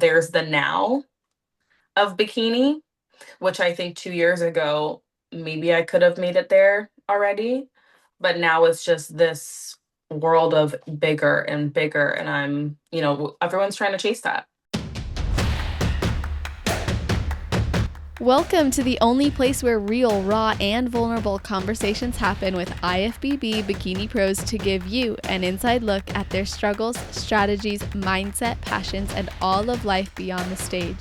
there's the now of bikini, which I think 2 years ago, maybe I could have made it there already. But now it's just this world of bigger and bigger. And everyone's trying to chase that. Welcome to the only place where real, raw, and vulnerable conversations happen with IFBB Bikini Pros to give you an inside look at their struggles, strategies, mindset, passions, and all of life beyond the stage.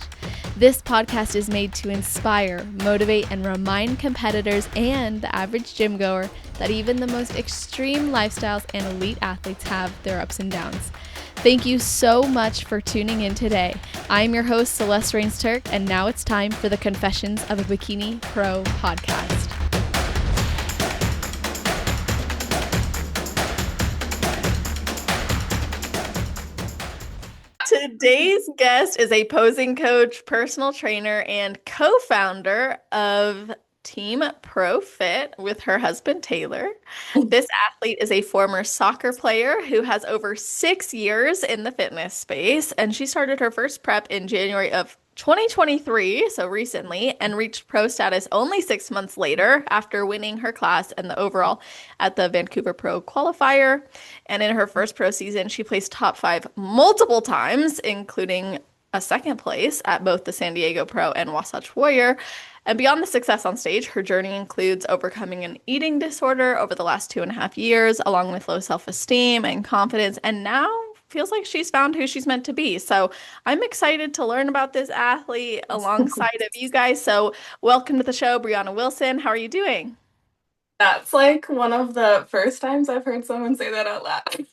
This podcast is made to inspire, motivate, and remind competitors and the average gym goer that even the most extreme lifestyles and elite athletes have their ups and downs. Thank you so much for tuning in today. I'm your host, Celeste Rains-Turk, and now it's time for the Confessions of a Bikini Pro podcast. Today's guest is a posing coach, personal trainer, and co-founder of Team Pro Fit with her husband, Taylor. This athlete is a former soccer player who has over 6 years in the fitness space, and she started her first prep in January of 2023, so recently, and reached pro status only 6 months later after winning her class and the overall at the Vancouver Pro Qualifier. And in her first pro season, she placed top 5 multiple times, including a second place at both the San Diego Pro and Wasatch Warrior. And beyond the success on stage, her journey includes overcoming an eating disorder over the last 2.5 years, along with low self-esteem and confidence, and now feels like she's found who she's meant to be. So I'm excited to learn about this athlete alongside of you guys. So welcome to the show, Brianna Wilson. How are you doing? That's like one of the first times I've heard someone say that out loud.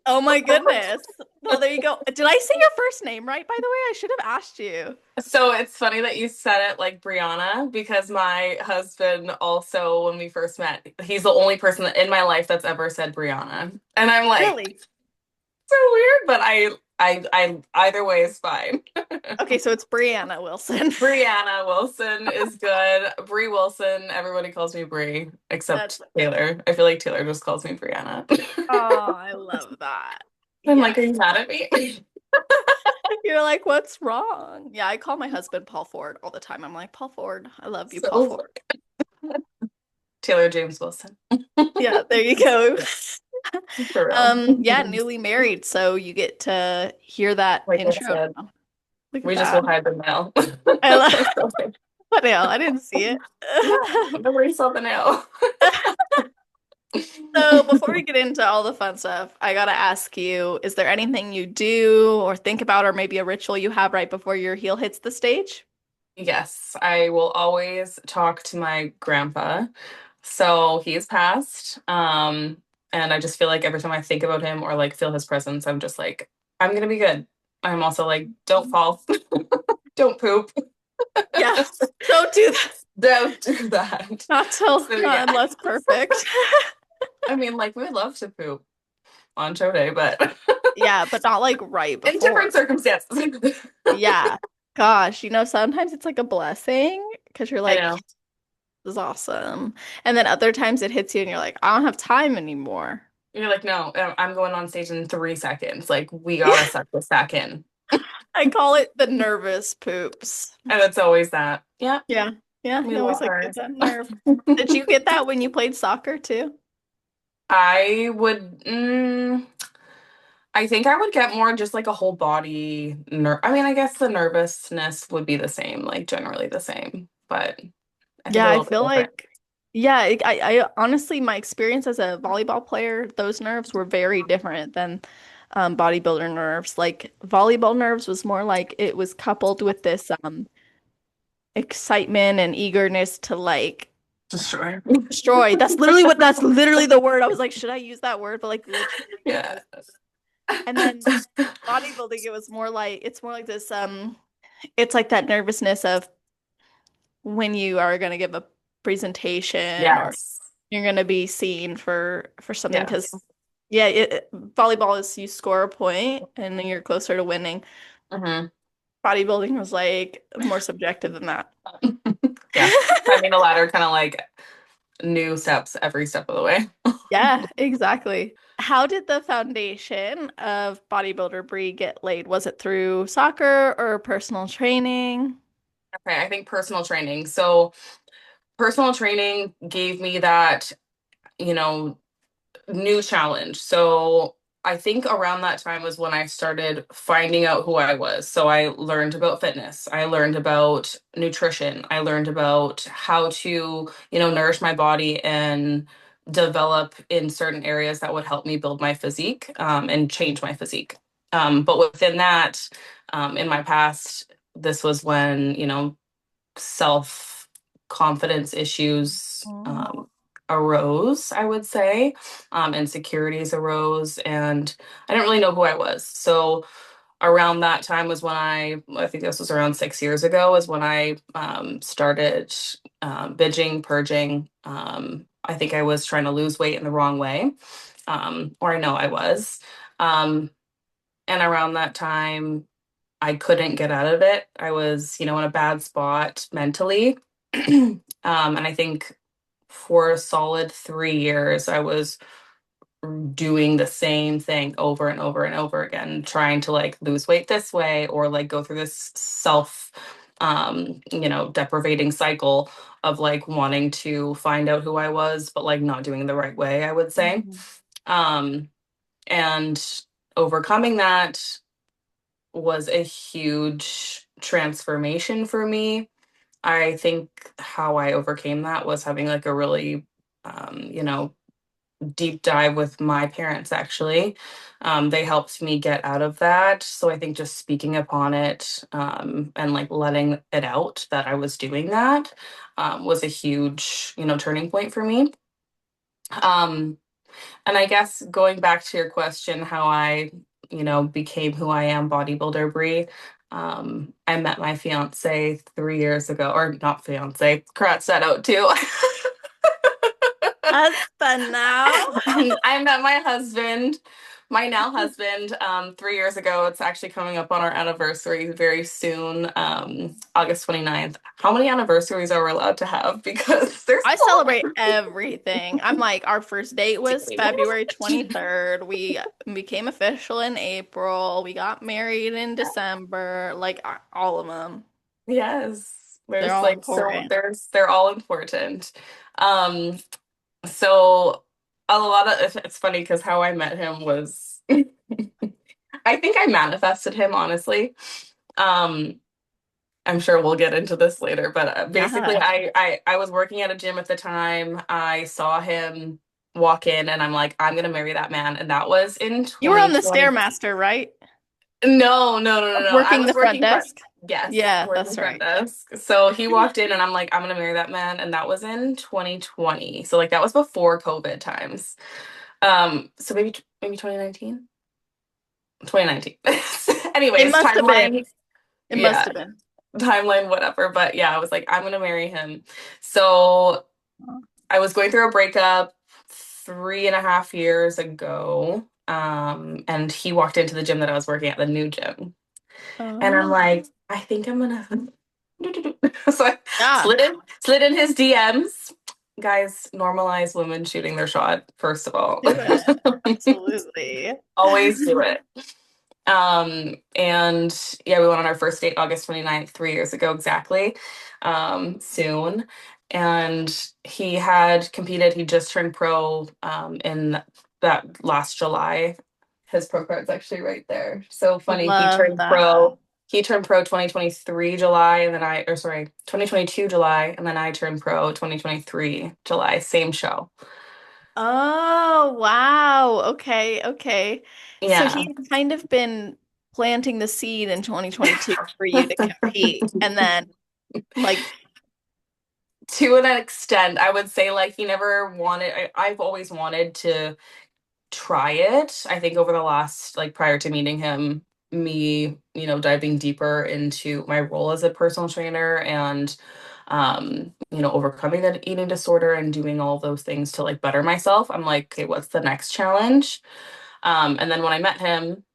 Oh my goodness. Well, there you go. Did I say your first name right, by the way? I should have asked you. So it's funny that you said it like Brianna, because my husband also, when we first met, he's the only person in my life that's ever said Brianna. And I'm like, Really? so weird, but I either way is fine. Okay, so it's Brianna Wilson. Brianna Wilson is good. Bree Wilson, everybody calls me Bree, except Taylor. I feel like Taylor just calls me Brianna. Oh, I love that. I'm like, are you mad at me? You're like, what's wrong? Yeah, I call my husband Paul Ford all the time. I'm like, Paul Ford, I love you, So Paul Ford. Taylor James Wilson. Yeah, there you go. For real. Yeah, newly married, so you get to hear that Like I intro. said, Look we at just that. will hide the nail. I love what nail? I didn't see it. Nobody saw the nail. So before we get into all the fun stuff, I gotta ask you, is there anything you do or think about, or maybe a ritual you have right before your heel hits the stage? Yes, I will always talk to my grandpa. So he's passed. And I just feel like every time I think about him or like feel his presence, I'm just like, I'm gonna be good. I'm also like, don't fall. Don't poop. Yes, don't do that. Don't do that. Not till So, yeah. unless perfect. I mean, like, we would love to poop on show day, but Yeah, but not like right before. in different circumstances. Yeah. Gosh, sometimes it's like a blessing because you're I like, know. this is awesome. And then other times it hits you and you're like, I don't have time anymore. You're like, no, I'm going on stage in 3 seconds. Like, we gotta suck this back in. I call it the nervous poops. And it's always that. Yeah. Yeah. Yeah. We You always love like her. get that nerve. Did you get that when you played soccer too? I would, I think I would get more just like a whole body I mean, I guess the nervousness would be the same, like generally the same, but I think Yeah, a I little bit feel different. like, yeah, I honestly, my experience as a volleyball player, those nerves were very different than bodybuilder nerves. Like volleyball nerves was more like it was coupled with this excitement and eagerness to like Destroy. destroy. That's literally the word. I was like, should I use that word? But like literally, Yeah. and then bodybuilding, it's more like this, it's like that nervousness of when you are gonna give a presentation or Yes. you're gonna be seen for something because Yes. yeah, volleyball is you score a point and then you're closer to winning. Hmm. Bodybuilding was like more subjective than that. Yeah. Climbing the ladder, kind of like new steps every step of the way. Yeah, exactly. How did the foundation of bodybuilder Bree get laid? Was it through soccer or personal training? Okay, I think personal training. So personal training gave me that, you know, new challenge. So I think around that time was when I started finding out who I was. So I learned about fitness. I learned about nutrition. I learned about how to, nourish my body and develop in certain areas that would help me build my physique, and change my physique. But within that, in my past, this was when, self confidence issues Oh. arose, I would say. Insecurities arose, and I didn't really know who I was. So around that time was when I think this was around 6 years ago, is when I started binging, purging. I think I was trying to lose weight in the wrong way, or I know I was. Um, and around that time, I couldn't get out of it. I was, in a bad spot mentally. And I think for a solid 3 years, I was doing the same thing over and over and over again, trying to like lose weight this way or like go through this self, deprivating cycle of like wanting to find out who I was, but like not doing it the right way, I would say. Mhm. Um, and overcoming that was a huge transformation for me. I think how I overcame that was having like a really, deep dive with my parents, actually. They helped me get out of that. So I think just speaking upon it, and like letting it out that I was doing that, was a huge, turning point for me. Um, and I guess going back to your question, how I, became who I am, bodybuilder Bree. I met my fiance 3 years ago, or not fiance, crats that out too. Husband now. I met my husband, my now husband, 3 years ago. It's actually coming up on our anniversary very soon, August 29th. How many anniversaries are we allowed to have? Because there's I so celebrate everything. I'm like, our first date was February many. 23rd. We became official in April. We got married in December. Like all of them. Yes. They're There's all like so important. they're all important. Um, so a lot of it's funny because how I met him was I think I manifested him, honestly. Um, I'm sure we'll get into this later, but basically Yeah. I was working at a gym at the time. I saw him walk in and I'm like, I'm gonna marry that man. And that was in You were on the 2020. Stairmaster, right? No, no, no, no, no. I Working was the front working front. desk. Yes, Yeah, working that's front right. desk. So he walked in and I'm like, I'm gonna marry that man. And that was in 2020. So like that was before COVID times. So maybe 2019? 2019. It Anyways, must have been. timeline. It must Yeah, have been. timeline, whatever. But yeah, I was like, I'm gonna marry him. So I was going through a breakup 3.5 years ago. And he walked into the gym that I was working at, the new gym. And I'm Oh. like, I think I'm gonna so I Yeah. slid in his DMs. Guys, normalize women shooting their shot, first of all. Do it. Absolutely. Always do it. And yeah, we went on our first date August 29th, 3 years ago exactly. Soon. And he had competed, he just turned pro in that last July. His pro card's actually right there. So funny. Love that. He turned pro 2023 July, and then or sorry, 2022 July, and then I turned pro 2023 July, same show. Oh, wow. Okay, okay. So Yeah. he's kind of been planting the seed in 2022 for you to compete. And then, like, To an extent, I would say like he never wanted, I've always wanted to try it. I think over the last, like prior to meeting him, me, diving deeper into my role as a personal trainer and, overcoming that eating disorder and doing all those things to like better myself. I'm like, okay, what's the next challenge? And then when I met him,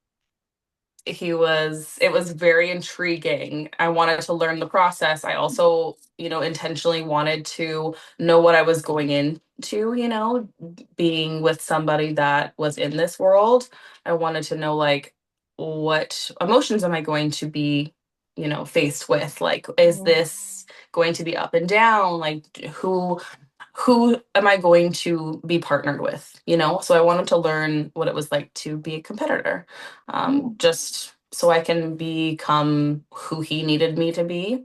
it was very intriguing. I wanted to learn the process. I also, intentionally wanted to know what I was going into, being with somebody that was in this world. I wanted to know like what emotions am I going to be, faced with? Like, is Mhm. this going to be up and down? Like who am I going to be partnered with? So I wanted to learn what it was like to be a competitor, Mm. just so I can become who he needed me to be,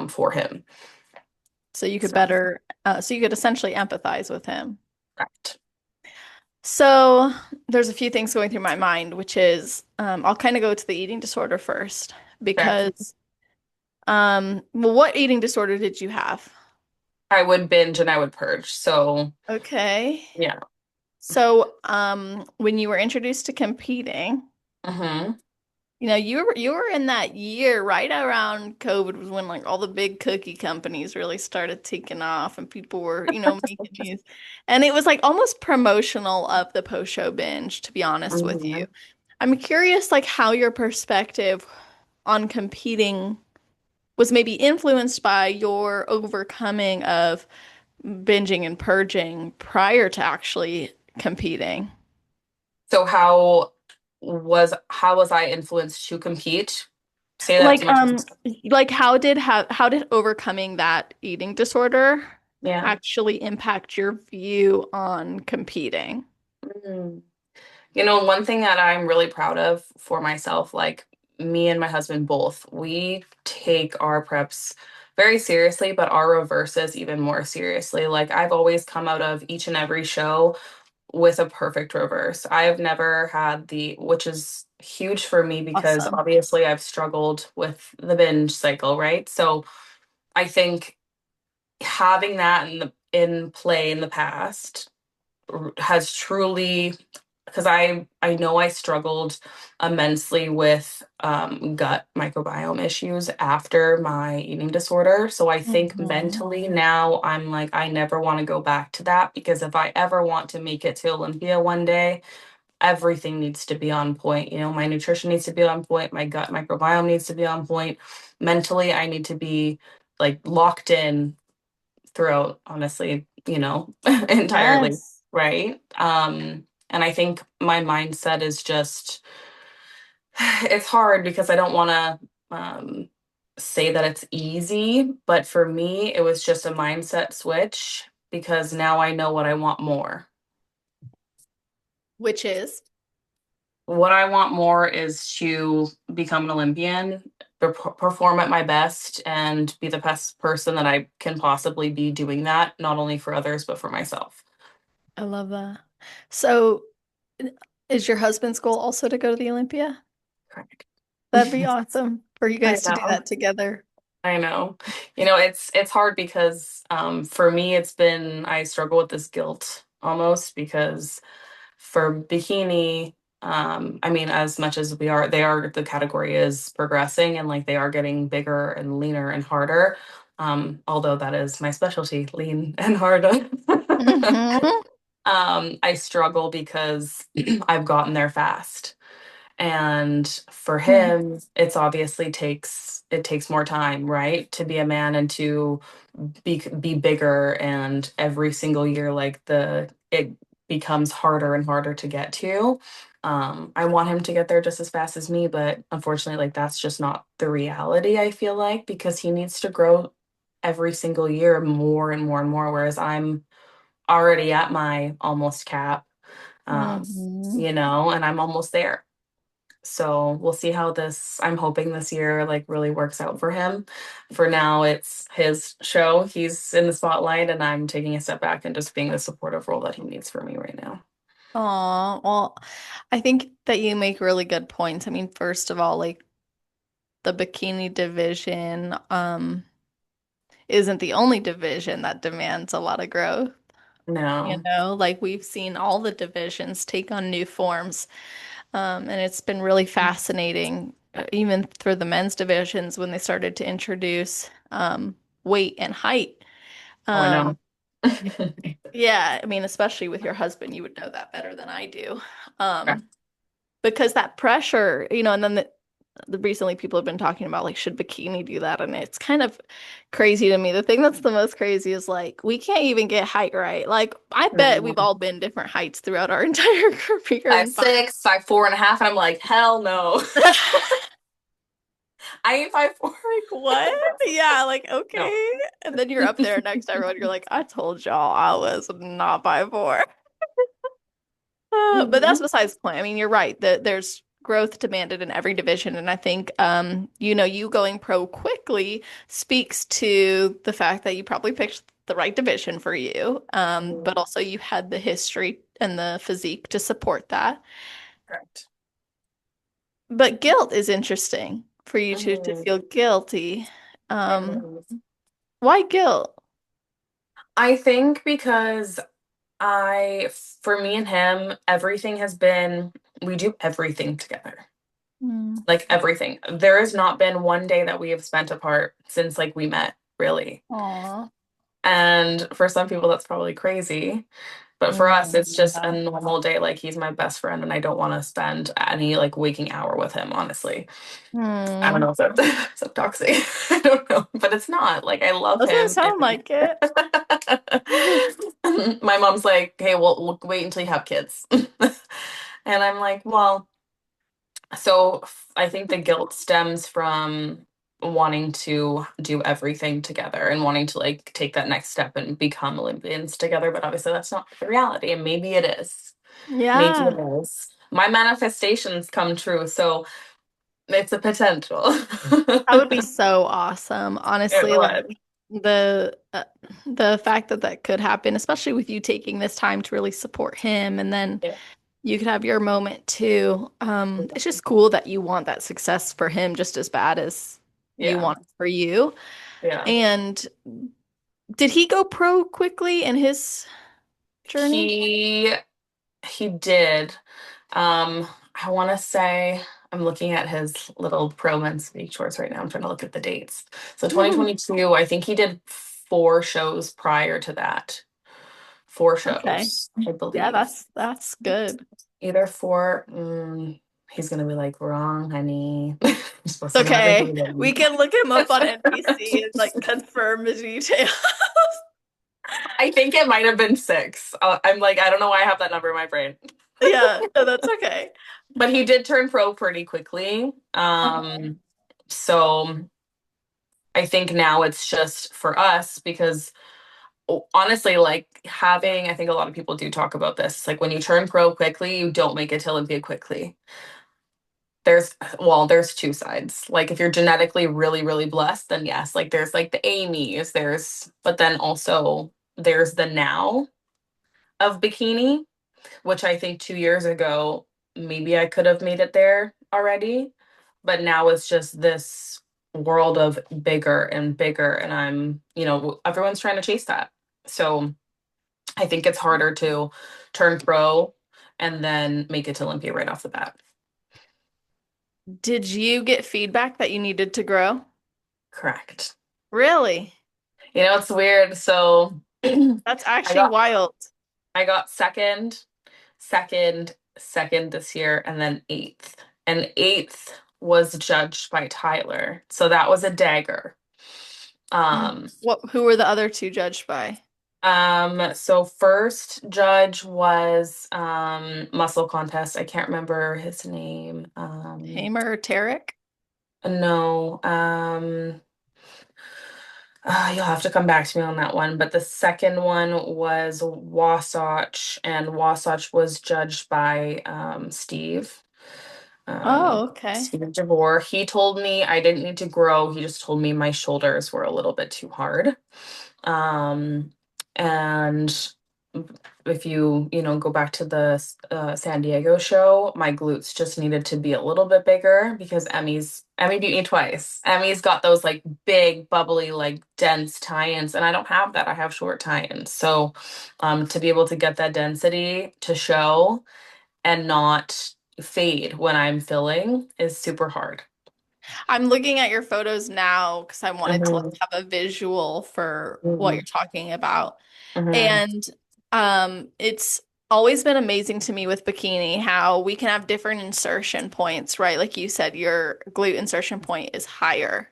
for him. So you could So, better, so you could essentially empathize with him. correct. So there's a few things going through my mind, which is I'll kind of go to the eating disorder first Fair. because well, what eating disorder did you have? I would binge and I would purge. So, Okay. yeah. So when you were introduced to competing, Hmm. you were in that year right around COVID was when like all the big cookie companies really started taking off and people were, making these. And it was like almost promotional of the post-show binge, to be honest with you. Hmm. I'm curious like how your perspective on competing was maybe influenced by your overcoming of binging and purging prior to actually competing. So how was I influenced to compete? Say that to Like my how did overcoming that eating disorder yeah. actually impact your view on competing? Mm. One thing that I'm really proud of for myself, like me and my husband both, we take our preps very seriously, but our reverses even more seriously. Like I've always come out of each and every show with a perfect reverse. I have never had which is huge for me because Awesome. obviously I've struggled with the binge cycle, right? So I think having that in play in the past has truly, because I know I struggled immensely with gut microbiome issues after my eating disorder. So I think Hmm. mentally now I'm like I never want to go back to that, because if I ever want to make it to Olympia one day, everything needs to be on point. My nutrition needs to be on point, my gut microbiome needs to be on point. Mentally, I need to be like locked in throughout, honestly, entirely, Yes. right? And I think my mindset is just, it's hard because I don't want to say that it's easy, but for me, it was just a mindset switch because now I know what I want more. Which is What I want more is to become an Olympian, perform at my best, and be the best person that I can possibly be doing that, not only for others, but for myself. I love that. So is your husband's goal also to go to the Olympia? Correct. That'd be awesome for you I guys to do know. that together. I know. It's hard because for me I struggle with this guilt almost because for bikini, I mean, as much as the category is progressing and like they are getting bigger and leaner and harder. Although that is my specialty, lean and hard. Hmm. I struggle because I've gotten there fast. And for him, it takes more time, right? To be a man and to be bigger, and every single year like the it becomes harder and harder to get to. I want him to get there just as fast as me, but unfortunately like that's just not the reality, I feel like, because he needs to grow every single year more and more and more, whereas I'm already at my almost cap. Um, Hmm. and I'm almost there. So we'll see how I'm hoping this year like really works out for him. For now, it's his show. He's in the spotlight and I'm taking a step back and just being the supportive role that he needs for me right now. Aw, well, I think that you make really good points. I mean, first of all, like the bikini division, isn't the only division that demands a lot of growth. No. Like we've seen all the divisions take on new forms. And it's been really fascinating, even through the men's divisions when they started to introduce weight and height. Oh, I Um, know. yeah, I mean, especially with your husband, you would know that better than I do. Um, because that pressure, and then the recently people have been talking about like should bikini do that, and it's kind of crazy to me. The thing that's the most crazy is like we can't even get height right. Like I bet we've No. all been different heights throughout our entire career Five and find six, 5'4.5", and I'm like, hell no. I ain't 5'4". what? Yeah, like No. okay. And then you're up there next to everyone, you're like, I told y'all I was not 5'4". But that's Mhm. besides the point. I mean, you're right that there's growth demanded in every division, and I think, you going pro quickly speaks to the fact that you probably picked the right division for you, but Mhm. also you had the history and the physique to support that. Correct. But guilt is interesting for you to Mhm. feel guilty. Um, Mhm. why guilt? I think because for me and him, everything has been, we do everything together. Mm. Like everything. There has not been one day that we have spent apart since like we met, really. Aw. And for some people, that's probably crazy. But for us, it's just a Yeah. normal day. Like he's my best friend, and I don't want to spend any like waking hour with him, honestly. I don't Hmm. know if that's so toxic. I don't know, but it's not. Like I love Doesn't him. sound like it. My mom's like, "Hey, well, look, wait until you have kids," and I'm like, "Well." So I think the guilt stems from wanting to do everything together and wanting to like take that next step and become Olympians together. But obviously, that's not the reality, and maybe it is. Maybe Yeah. it is. My manifestations come true, so it's a potential. That would be so awesome. It Honestly, like would. the fact that that could happen, especially with you taking this time to really support him, and then Yeah. you could have your moment too. It's just cool that you want that success for him just as bad as you Yeah. want it for you. Yeah. And did he go pro quickly in his journey? He he did. Um, I want to say I'm looking at his little pro men's speak shorts right now. I'm trying to look at the dates. So 2022, I think he did 4 shows prior to that. Four Okay. shows, I Yeah, believe. that's good. Either four. He's gonna be like, wrong, honey. You're supposed to know Okay. We everything. can look him up on NBC and like confirm the details. I think it might have been 6. I'm like, I don't know why I have that number in my brain. Yeah, no, that's okay. But he did turn pro pretty quickly. Uh-huh. So I think now it's just for us because honestly, like having, I think a lot of people do talk about this. Like when you turn pro quickly, you don't make it to Olympia quickly. There's 2 sides. Like if you're genetically really, really blessed, then yes, like there's like the Amy's, but then also there's the now of bikini, which I think 2 years ago, maybe I could have made it there already. But now it's just this world of bigger and bigger. And everyone's trying to chase that. So I think it's harder to turn pro and then make it to Olympia right off the bat. Did you get feedback that you needed to grow? Correct. Really? It's weird. So That's I actually got wild. I got second this year, and then eighth. And eighth was judged by Tyler. So that was a dagger. Um, Who were the other two judged by? so first judge was muscle contest. I can't remember his name. Hamer or Tarek? No. You'll have to come back to me on that one. But the second one was Wasatch, and Wasatch was judged by Oh, okay. Steve DeVore. He told me I didn't need to grow. He just told me my shoulders were a little bit too hard. Um, and if go back to the San Diego show, my glutes just needed to be a little bit bigger because Emmy beat me twice. Emmy's got those like big, bubbly, like dense tie-ins, and I don't have that. I have short tie-ins. So, to be able to get that density to show and not fade when I'm filling is super hard. I'm looking at your photos now because I wanted to like Mhm. have a visual for what you're Mhm. talking about. Mhm. And it's always been amazing to me with bikini how we can have different insertion points, right? Like you said, your glute insertion point is higher.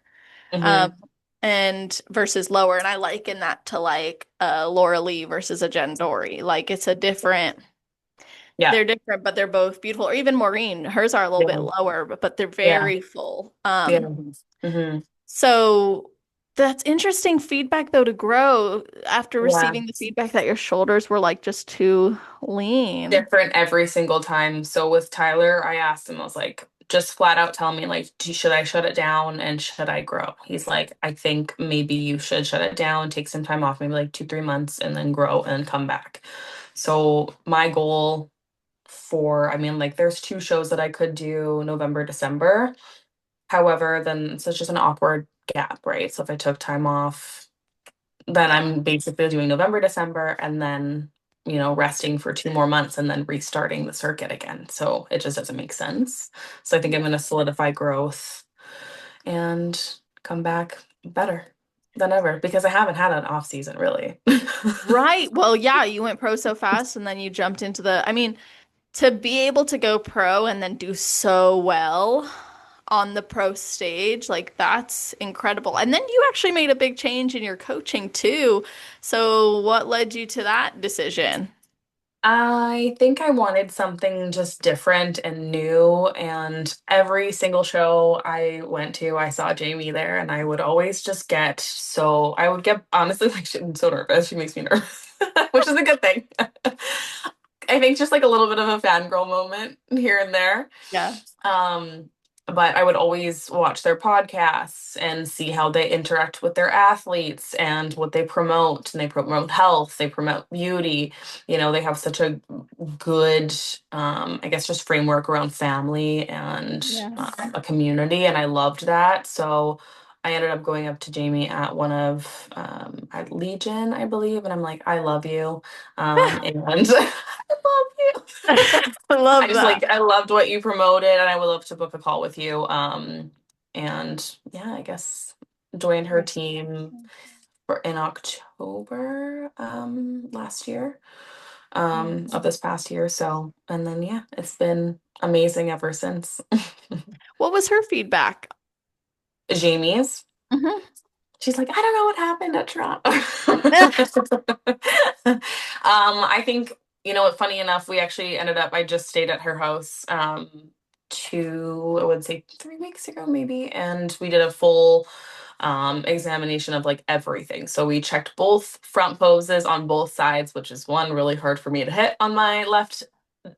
Um, Hmm. and versus lower. And I liken that to like a Laura Lee versus a Jen Dory. Like it's a different, Yeah. they're different, but they're both beautiful. Or even Maureen, hers are a little bit Yeah. lower, but they're Yeah. very full. Yeah. Hmm. So that's interesting feedback though to grow after Yeah. receiving the feedback that your shoulders were like just too lean. Different every single time. So with Tyler, I asked him, I was like, just flat out tell me, like, should I shut it down and should I grow? He's like, I think maybe you should shut it down, take some time off, maybe like 2, 3 months, and then grow and come back. So my goal for, I mean, like, there's 2 shows that I could do November, December. However, then it's just an awkward gap, right? So if I took time off, then Yeah. I'm basically doing November, December, and then, resting for 2 more months and then restarting the circuit again. So it just doesn't make sense. So I think I'm Yeah. going to solidify growth and come back better than ever because I haven't had an off season really. Right. Well, yeah, you went pro so fast and then you jumped into I mean, to be able to go pro and then do so well on the pro stage, like that's incredible. And then you actually made a big change in your coaching too. So what led you to that decision? I think I wanted something just different and new. And every single show I went to, I saw Jamie there, and I would always just I would get honestly like I'm so nervous. She makes me nervous, which is a good thing. I think just like a little bit of a fangirl moment here and there. Yeah. Um, but I would always watch their podcasts and see how they interact with their athletes and what they promote. And they promote health, they promote beauty. They have such a good, I guess, just framework around family and Yes. a community. And I loved that. So I ended up going up to Jamie at one of at Legion, I believe, and I'm like, I love you, and I love you. I I love just that. like I loved what you promoted, and I would love to book a call with you. And yeah, I guess joined her team in October last year, of this past year. So, and then yeah, it's been amazing ever since. What was her feedback? Jamie's. Hmm. She's like, I don't know what happened at Toronto. I think, funny enough, we actually ended up, I just stayed at her house I would say 3 weeks ago, maybe, and we did a full examination of like everything. So we checked both front poses on both sides, which is one really hard for me to hit on my left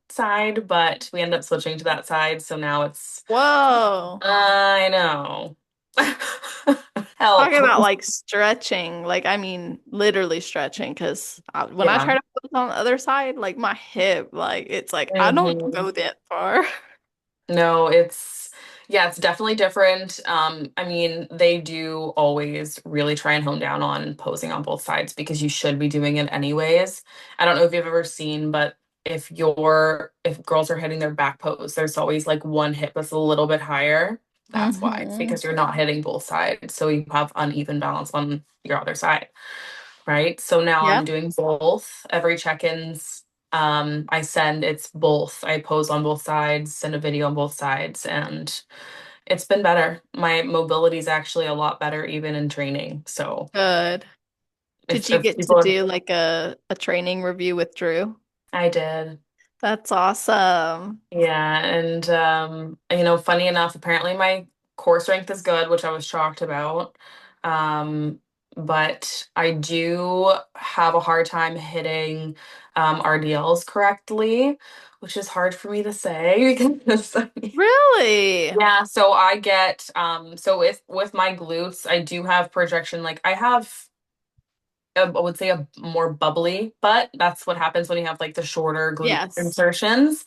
side, but we ended up switching to that side. So now Whoa. I know. Help. Talking about like stretching, like I mean literally stretching because when I Yeah. try to put it on the other side, like my hip, like it's like I don't Hmm. go that far. No, yeah, it's definitely different. I mean, they do always really try and hone down on posing on both sides because you should be doing it anyways. I don't know if you've ever seen, but if girls are hitting their back pose, there's always like one hip that's a little bit higher. That's why. It's Hmm. because you're not hitting both sides, so you have uneven balance on your other side. Right? So now Yeah, I'm doing both. Every check-ins, I send it's both. I pose on both sides, send a video on both sides, and it's been better. My mobility is actually a lot better even in training. So good. Did you if get to people are, do like a training review with Drew? I did. That's awesome. Yeah, and funny enough, apparently my core strength is good, which I was shocked about. Um, but I do have a hard time hitting RDLs correctly, which is hard for me to say because Really? yeah, so I get so with my glutes, I do have projection. Like I have I would say a more bubbly butt. That's what happens when you have like the shorter glute Yes. insertions.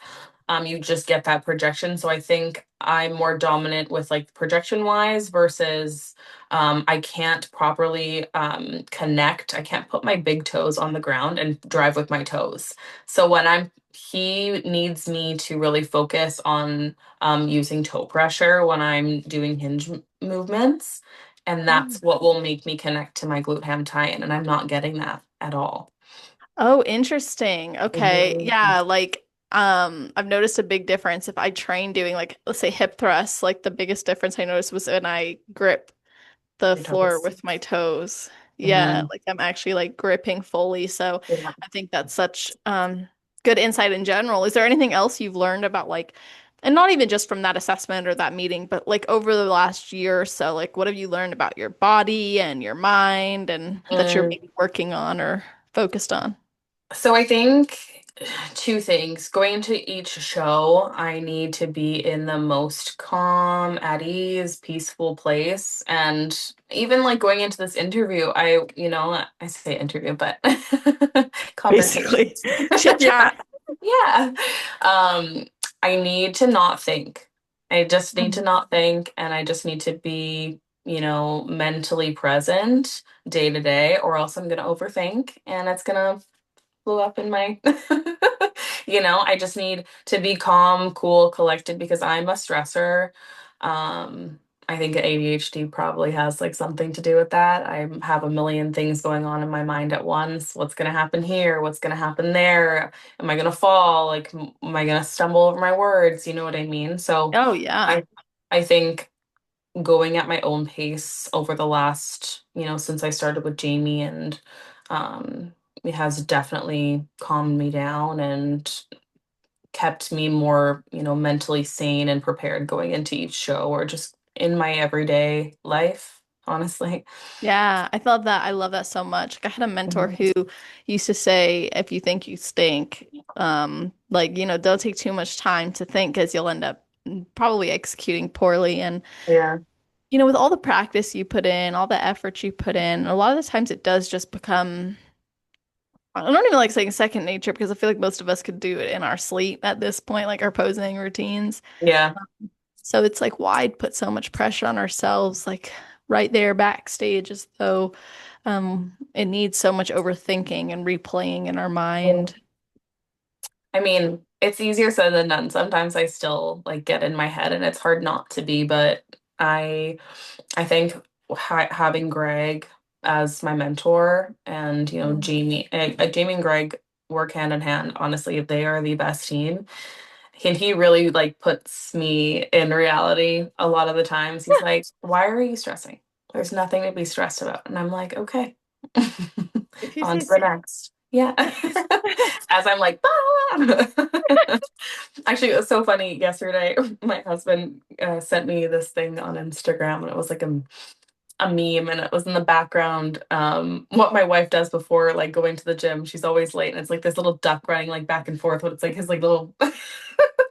You just get that projection. So I think I'm more dominant with like projection wise versus I can't properly connect. I can't put my big toes on the ground and drive with my toes. So he needs me to really focus on using toe pressure when I'm doing hinge movements. And Oh. that's what will make me connect to my glute ham tie-in. And I'm not getting that at all. Oh, interesting. Okay. Mhm. Yeah, like I've noticed a big difference if I train doing like let's say hip thrusts, like the biggest difference I noticed was when I grip the Your floor toes. with my toes. Yeah, Hmm. like I'm actually like gripping fully. So Yeah. I think that's such good insight in general. Is there anything else you've learned about like and not even just from that assessment or that meeting, but like over the last year or so, like what have you learned about your body and your mind and that you're Mm. maybe working on or focused on? So I think two things. Going into each show, I need to be in the most calm, at ease, peaceful place. And even like going into this interview, I say interview, but conversation. Basically, chit Yeah. chat. Yeah. Um, I need to not think. I just need to Mhm. not think, and I just need to be, mentally present day to day, or else I'm gonna overthink and it's gonna blew up in my I just need to be calm, cool, collected because I'm a stressor. I think ADHD probably has like something to do with that. I have a million things going on in my mind at once. What's going to happen here? What's going to happen there? Am I going to fall? Like, am I going to stumble over my words? You know what I mean? So Oh yeah. I think going at my own pace over the last, since I started with Jamie, and um it has definitely calmed me down and kept me more, mentally sane and prepared going into each show or just in my everyday life, honestly. Yeah, I love that. I love that so much. Like, I had a mentor Mhm. who used to say, if you think you stink, like, don't take too much time to think because you'll end up probably executing poorly. And, Yeah. with all the practice you put in, all the effort you put in, a lot of the times it does just become, I don't even like saying second nature because I feel like most of us could do it in our sleep at this point, like our posing routines. Yeah. So it's like, why put so much pressure on ourselves, like right there backstage, as though it needs so much overthinking and replaying in our mind. I mean, it's easier said than done. Sometimes I still like get in my head and it's hard not to be, but I I think having Greg as my mentor and Mm. Jamie and Greg work hand in hand. Honestly, they are the best team. And he really like puts me in reality a lot of the times. He's like, "Why are you stressing? There's nothing to be stressed about." And I'm like, "Okay." If you On say to the so. next. Yeah. As I'm like, actually, it was so funny. Yesterday, my husband sent me this thing on Instagram, and it was like a meme, and it was in the background. What my wife does before like going to the gym, she's always late, and it's like this little duck running like back and forth. But it's like his like little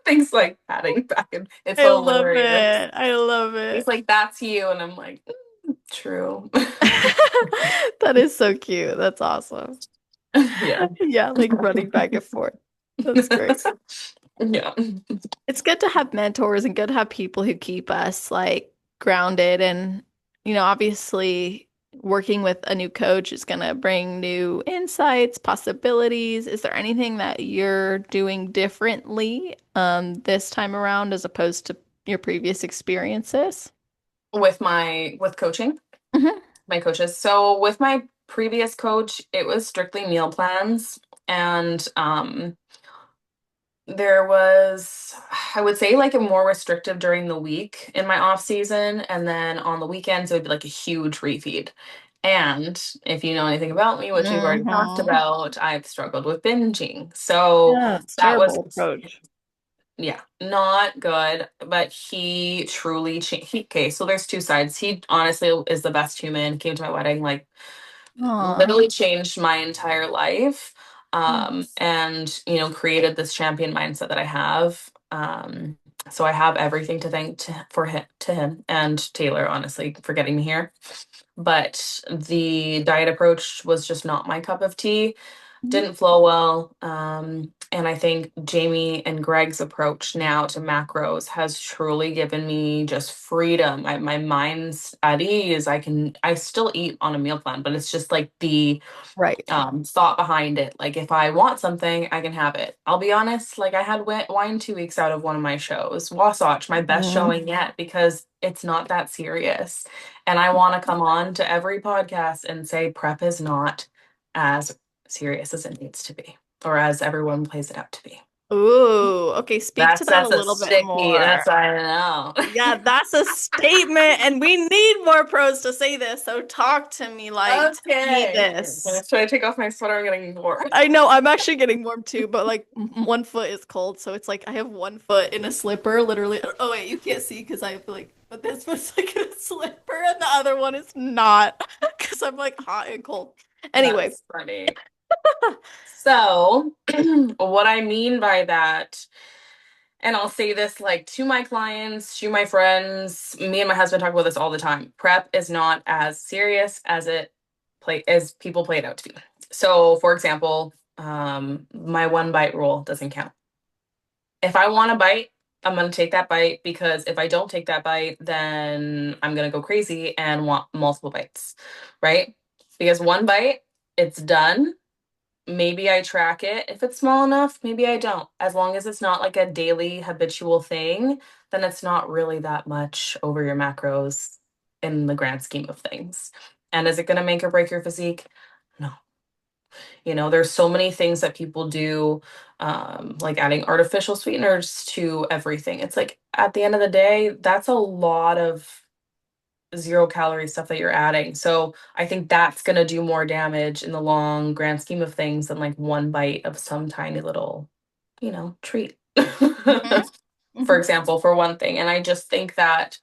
things like padding back, and it's I love hilarious. it. I love He's it. like, "That's you," and I'm like, "True." That is so cute. That's awesome. Yeah. Yeah, like running back and forth. That's great. Yeah. It's good to have mentors and good to have people who keep us like grounded and obviously working with a new coach is going to bring new insights, possibilities. Is there anything that you're doing differently this time around as opposed to your previous experiences? With coaching, Hmm. my coaches. So with my previous coach, it was strictly meal plans, and there was, I would say, like a more restrictive during the week in my off season, and then on the weekends it would be like a huge refeed. And if you know anything about me, which we've already talked Hmm. about, I've struggled with binging. So Yeah, it's that was, terrible approach. yeah, not good. But he truly changed. Okay, so there's two sides. He honestly is the best human. Came to my wedding, like Aw. literally changed my entire life, and created this champion mindset that I have. So I have everything to thank to him and Taylor, honestly, for getting me here. But the diet approach was just not my cup of tea, didn't flow well. And I think Jamie and Greg's approach now to macros has truly given me just freedom. My mind's at ease. I still eat on a meal plan, but it's just like the Right. thought behind it. Like if I want something, I can have it. I'll be honest, like I had wine 2 weeks out of one of my shows, Wasatch, my best Mhm. showing yet, because it's not that serious. And I want to come on to every podcast and say prep is not as serious as it needs to be, or as everyone plays it out to be. Ooh, okay, speak to that a That's a little bit sticky. more. That's I know. Yeah, that's a statement, and we need more pros to say this. So talk to me, like, tell me Okay. this. Should I take off my sweater? I'm getting warm. I know I'm actually getting warm too, but like one foot is cold, so it's like I have one foot in a slipper, literally. Oh wait, you can't see because I have like, but this foot's like in a slipper, and the other one is not because I'm like hot and cold. Anyway, That's funny. So, what I mean by that, and I'll say this like to my clients, to my friends, me and my husband talk about this all the time. Prep is not as serious as people play it out to be. So, for example, my one bite rule doesn't count. If I want a bite, I'm going to take that bite because if I don't take that bite, then I'm going to go crazy and want multiple bites, right? Because one bite, it's done. Maybe I track it. If it's small enough, maybe I don't. As long as it's not like a daily habitual thing, then it's not really that much over your macros in the grand scheme of things. And is it going to make or break your physique? No. There's so many things that people do, like adding artificial sweeteners to everything. It's like at the end of the day, that's a lot of zero calorie stuff that you're adding. So I think that's going to do more damage in the long grand scheme of things than like one bite of some tiny little, treat. hmm For hmm example, for one thing. And I just think that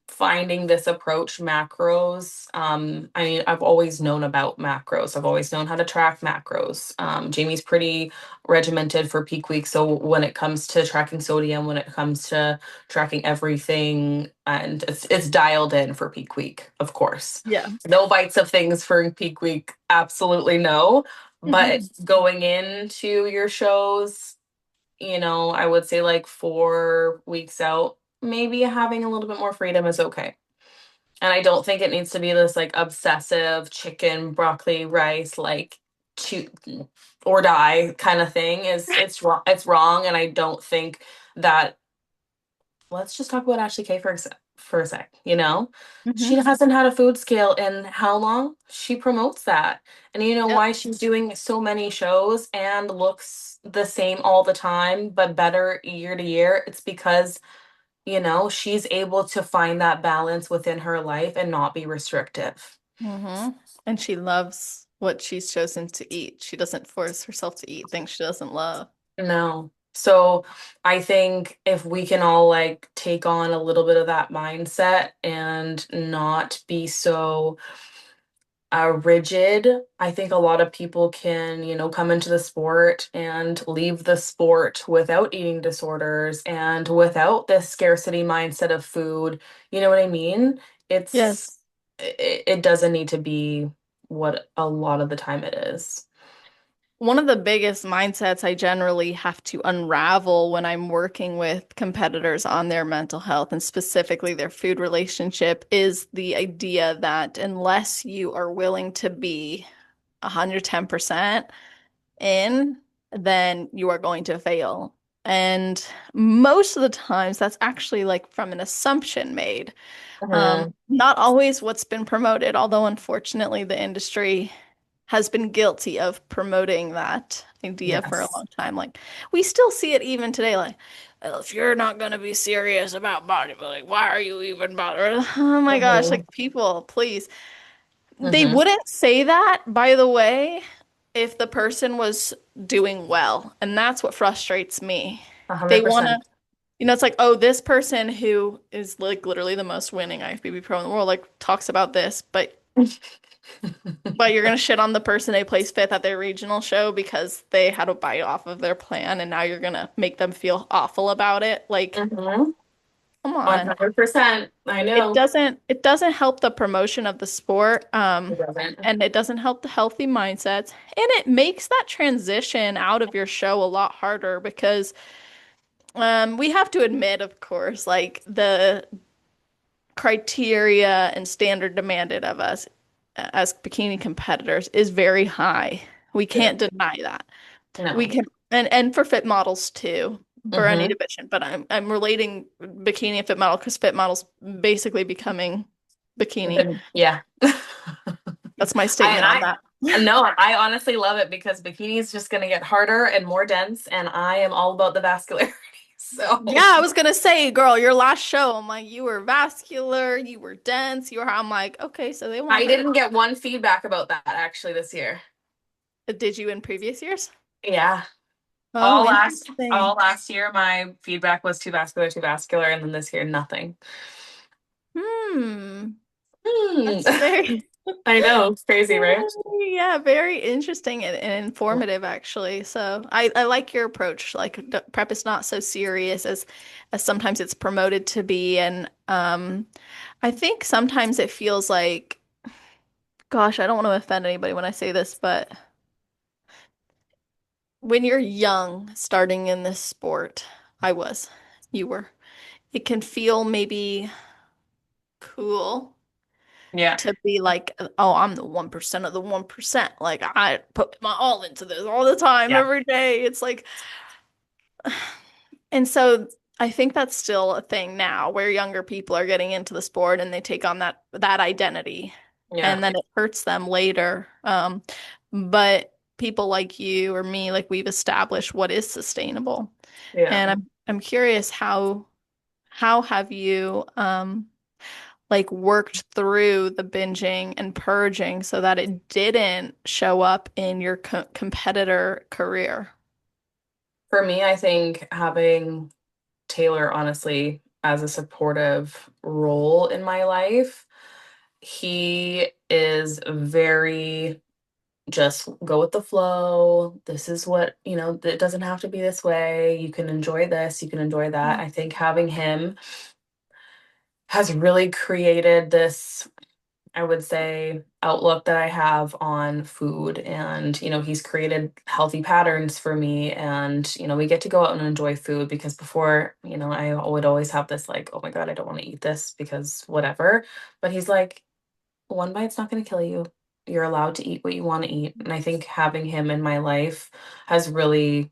finding this approach, macros, I mean, I've always known about macros. I've always known how to track macros. Jamie's pretty regimented for peak week. So when it comes to tracking sodium, when it comes to tracking everything, and it's dialed in for peak week, of course. Yeah. No bites of things for peak week, absolutely no. But hmm going into your shows, I would say like 4 weeks out, maybe having a little bit more freedom is okay. And I don't think it needs to be this like obsessive chicken, broccoli, rice, like to or die kind of thing. It's wrong. It's wrong. And I don't think that let's just talk about Ashley Kay for a sec, She hmm hasn't had a food scale in how long? She promotes that. And you know Yep. why she's doing so many shows and looks the same all the time, but better year to year? It's because, she's able to find that balance within her life and not be restrictive. hmm And she loves what she's chosen to eat. She doesn't force herself to eat things she doesn't love. No. So I think if we can all like take on a little bit of that mindset and not be so rigid, I think a lot of people can, come into the sport and leave the sport without eating disorders and without this scarcity mindset of food. You know what I mean? Yes. It doesn't need to be what a lot of the time it is. One of the biggest mindsets I generally have to unravel when I'm working with competitors on their mental health and specifically their food relationship is the idea that unless you are willing to be 110% in, then you are going to fail. And most of the times, that's actually like from an assumption made. Mhm. Not always what's been promoted, although unfortunately the industry has been guilty of promoting that idea for a Yes. long time. Like we still see it even today. Like, "Well, if you're not going to be serious about bodybuilding, why are you even bothering?" Oh my gosh, Mhm. like people, please. They Mhm. wouldn't say that, by the way, if the person was doing well. And that's what frustrates me. They want to 100%. it's like, oh, this person who is like literally the most winning IFBB pro in the world, like talks about this, but you're gonna shit on the person they placed fifth at their regional show because they had a bite off of their plan, and now you're gonna make them feel awful about it. Like, Mhm. come on. 100%. I know. It doesn't help the promotion of the sport, It doesn't. and it doesn't help the healthy mindsets, and it makes that transition out of your show a lot harder because we have to admit, of course, like the criteria and standard demanded of us as bikini competitors is very high. We It can't is. deny that. We No. can and for fit models too, for any Mm-hmm. division. But I'm relating bikini and fit model because fit models basically becoming bikini. Yeah. That's my I and statement on I that. No, I honestly love it because bikini is just going to get harder and more dense, and I am all about the vascularity. So Yeah, I was gonna say, girl, your last show, I'm like, you were vascular, you were dense, you were, I'm like, okay, so they want I her. didn't get one feedback about that actually this year. Did you in previous years? Yeah. Oh, All interesting. last year my feedback was too vascular, and then this year nothing. Hmm. Hmm. That's very, I know, it's crazy, right? yeah, very interesting and informative actually. So I like your approach. Like prep is not so serious as sometimes it's promoted to be. And I think sometimes it feels like, gosh, I don't want to offend anybody when I say this, but when you're young, starting in this sport, you were, it can feel maybe cool Yeah. to be like, oh, I'm the 1% of the 1%. Like I put my all into this all the time, Yeah. every day. It's like, and so I think that's still a thing now where younger people are getting into the sport and they take on that identity Yeah. and then it hurts them later. But people like you or me, like we've established what is sustainable. Yeah. And I'm curious how have you like worked through the binging and purging so that it didn't show up in your competitor career? For me, I think having Taylor honestly as a supportive role in my life, he is very just go with the flow. This is what, it doesn't have to be this way. You can enjoy this, you can enjoy that. I think having him has really created this, I would say, outlook that I have on food. And, he's created healthy patterns for me. And, we get to go out and enjoy food because before, I would always have this like, oh my God, I don't want to eat this because whatever. But he's like, one bite's not going to kill you. You're allowed to eat what you want to eat. And I think having him in my life has really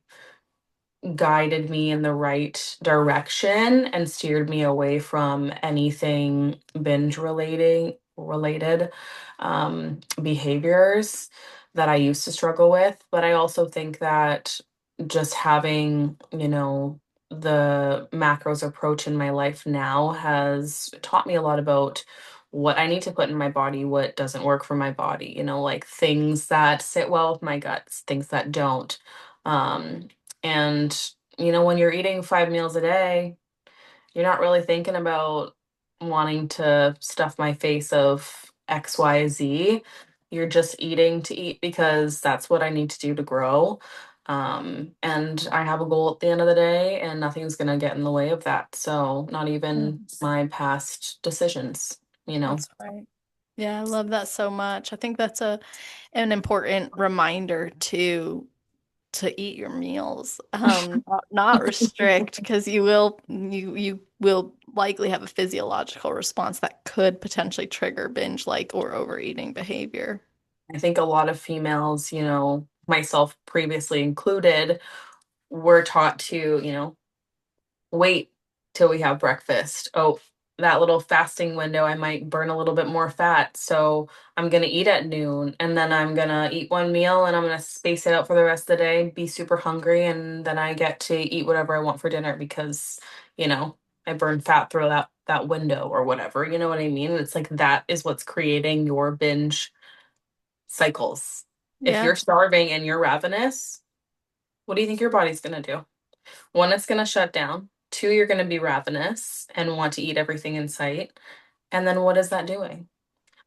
guided me in the right direction and steered me away from anything binge related behaviors that I used to struggle with. But I also think that just having, the macros approach in my life now has taught me a lot about what I need to put in my body, what doesn't work for my body, like things that sit well with my guts, things that don't. Um, and, when you're eating 5 meals a day, you're not really thinking about wanting to stuff my face of XYZ. You're just eating to eat because that's what I need to do to grow. And I have a goal at the end of the day, and nothing's going to get in the way of that. So, not even Mhm. my past decisions, you know. That's right. Yeah, I love that so much. I think that's an important reminder to eat your meals. Not restrict because you will likely have a physiological response that could potentially trigger binge like or overeating behavior. I think a lot of females, myself previously included, were taught to, wait till we have breakfast. Oh, that little fasting window, I might burn a little bit more fat. So I'm going to eat at noon and then I'm going to eat one meal and I'm going to space it out for the rest of the day, be super hungry. And then I get to eat whatever I want for dinner because, you know, I burned fat through that window or whatever. You know what I mean? It's like that is what's creating your binge cycles. If Yeah, you're starving and you're ravenous, what do you think your body's going to do? One, it's going to shut down. Two, you're going to be ravenous and want to eat everything in sight. And then what is that doing?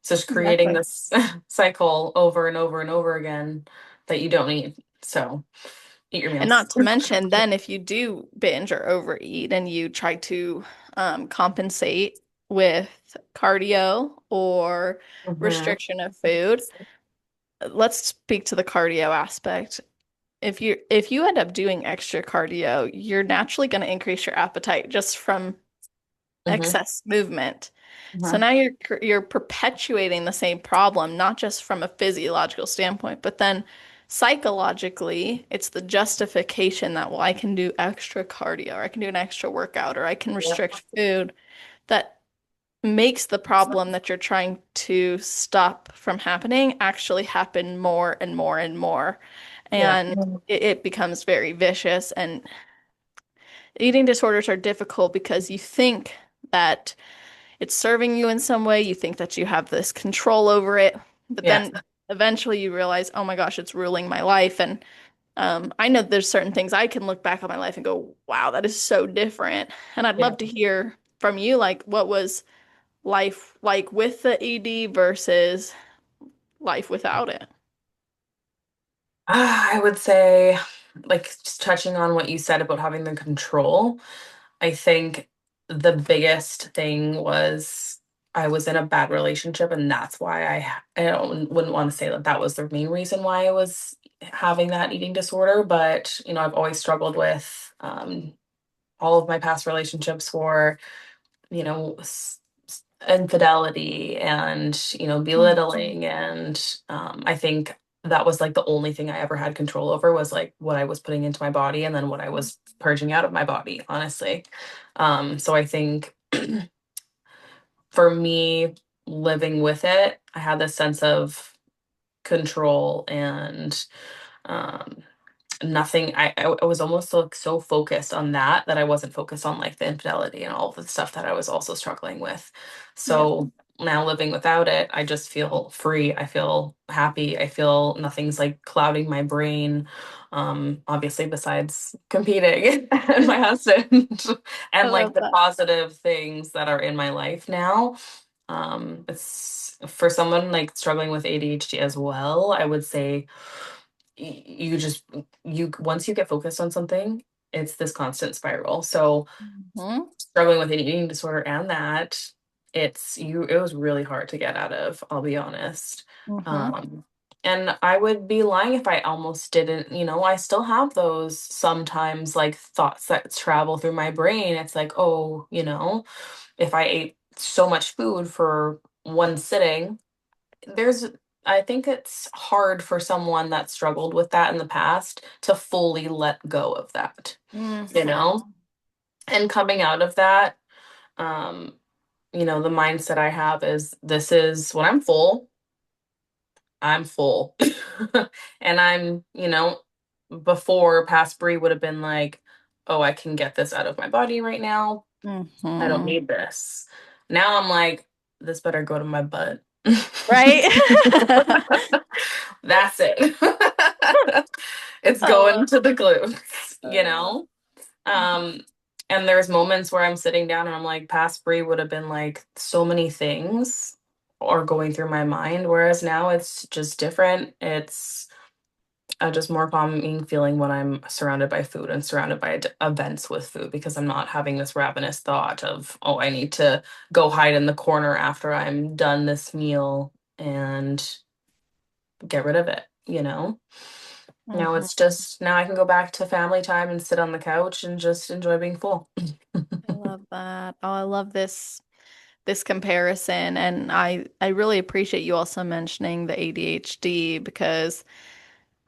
So it's creating exactly. this cycle over and over and over again that you don't need. So eat your And meals. not to mention, then if you do binge or overeat and you try to compensate with cardio or Mhm. restriction of food, let's speak to the cardio aspect. If you end up doing extra cardio, you're naturally going to increase your appetite just from Mhm. excess movement. So Mhm. now you're perpetuating the same problem, not just from a physiological standpoint, but then psychologically, it's the justification that, well, I can do extra cardio, or I can do an extra workout, or I can Yep. restrict food that makes the problem that you're trying to stop from happening actually happen more and more and more. Yeah. And it becomes very vicious. And eating disorders are difficult because you think that it's serving you in some way, you think that you have this control over it, but Yeah. then eventually you realize, oh my gosh, it's ruling my life. And I know there's certain things I can look back on my life and go, wow, that is so different. And I'd Yeah. love to hear from you, like, what was life like with the ED versus life without it? I would say, like, just touching on what you said about having the control, I think the biggest thing was I was in a bad relationship, and that's why wouldn't want to say that that was the main reason why I was having that eating disorder. But, I've always struggled with all of my past relationships for, infidelity and, belittling. And I think that was like the only thing I ever had control over was like what I was putting into my body and then what I was purging out of my body, honestly. So I think for me, living with it, I had this sense of control and um, nothing. I was almost so focused on that I wasn't focused on like the infidelity and all the stuff that I was also struggling with. Yeah. So now living without it, I just feel free. I feel happy. I feel nothing's like clouding my brain. Obviously besides competing and my husband I and like love the that. positive things that are in my life now. It's for someone like struggling with ADHD as well, I would say you just you once you get focused on something, it's this constant spiral. So Hmm. struggling with an eating disorder and that it was really hard to get out of, I'll be honest. Hmm. um and I would be lying if I almost didn't, I still have those sometimes like thoughts that travel through my brain. It's like, oh, if I ate so much food for one sitting, there's I think it's hard for someone that struggled with that in the past to fully let go of that, you Hmm. know? And coming out of that, um, the mindset I have is this is when I'm full. And before past Brie would have been like, oh, I can get this out of my body right now. I don't Hmm. need this. Now I'm like, this better go to my butt. Right? That's it. It's I going love to the glutes, you that. know? Um, and there's moments where I'm sitting down and I'm like, past Brie would have been like so many things are going through my mind, whereas now it's just different. It's just more calming feeling when I'm surrounded by food and surrounded by events with food because I'm not having this ravenous thought of, oh, I need to go hide in the corner after I'm done this meal and get rid of it. Now Hmm. it's just, now I can go back to family time and sit on the couch and just enjoy being full. I love that. Oh, I love this comparison, and I really appreciate you also mentioning the ADHD because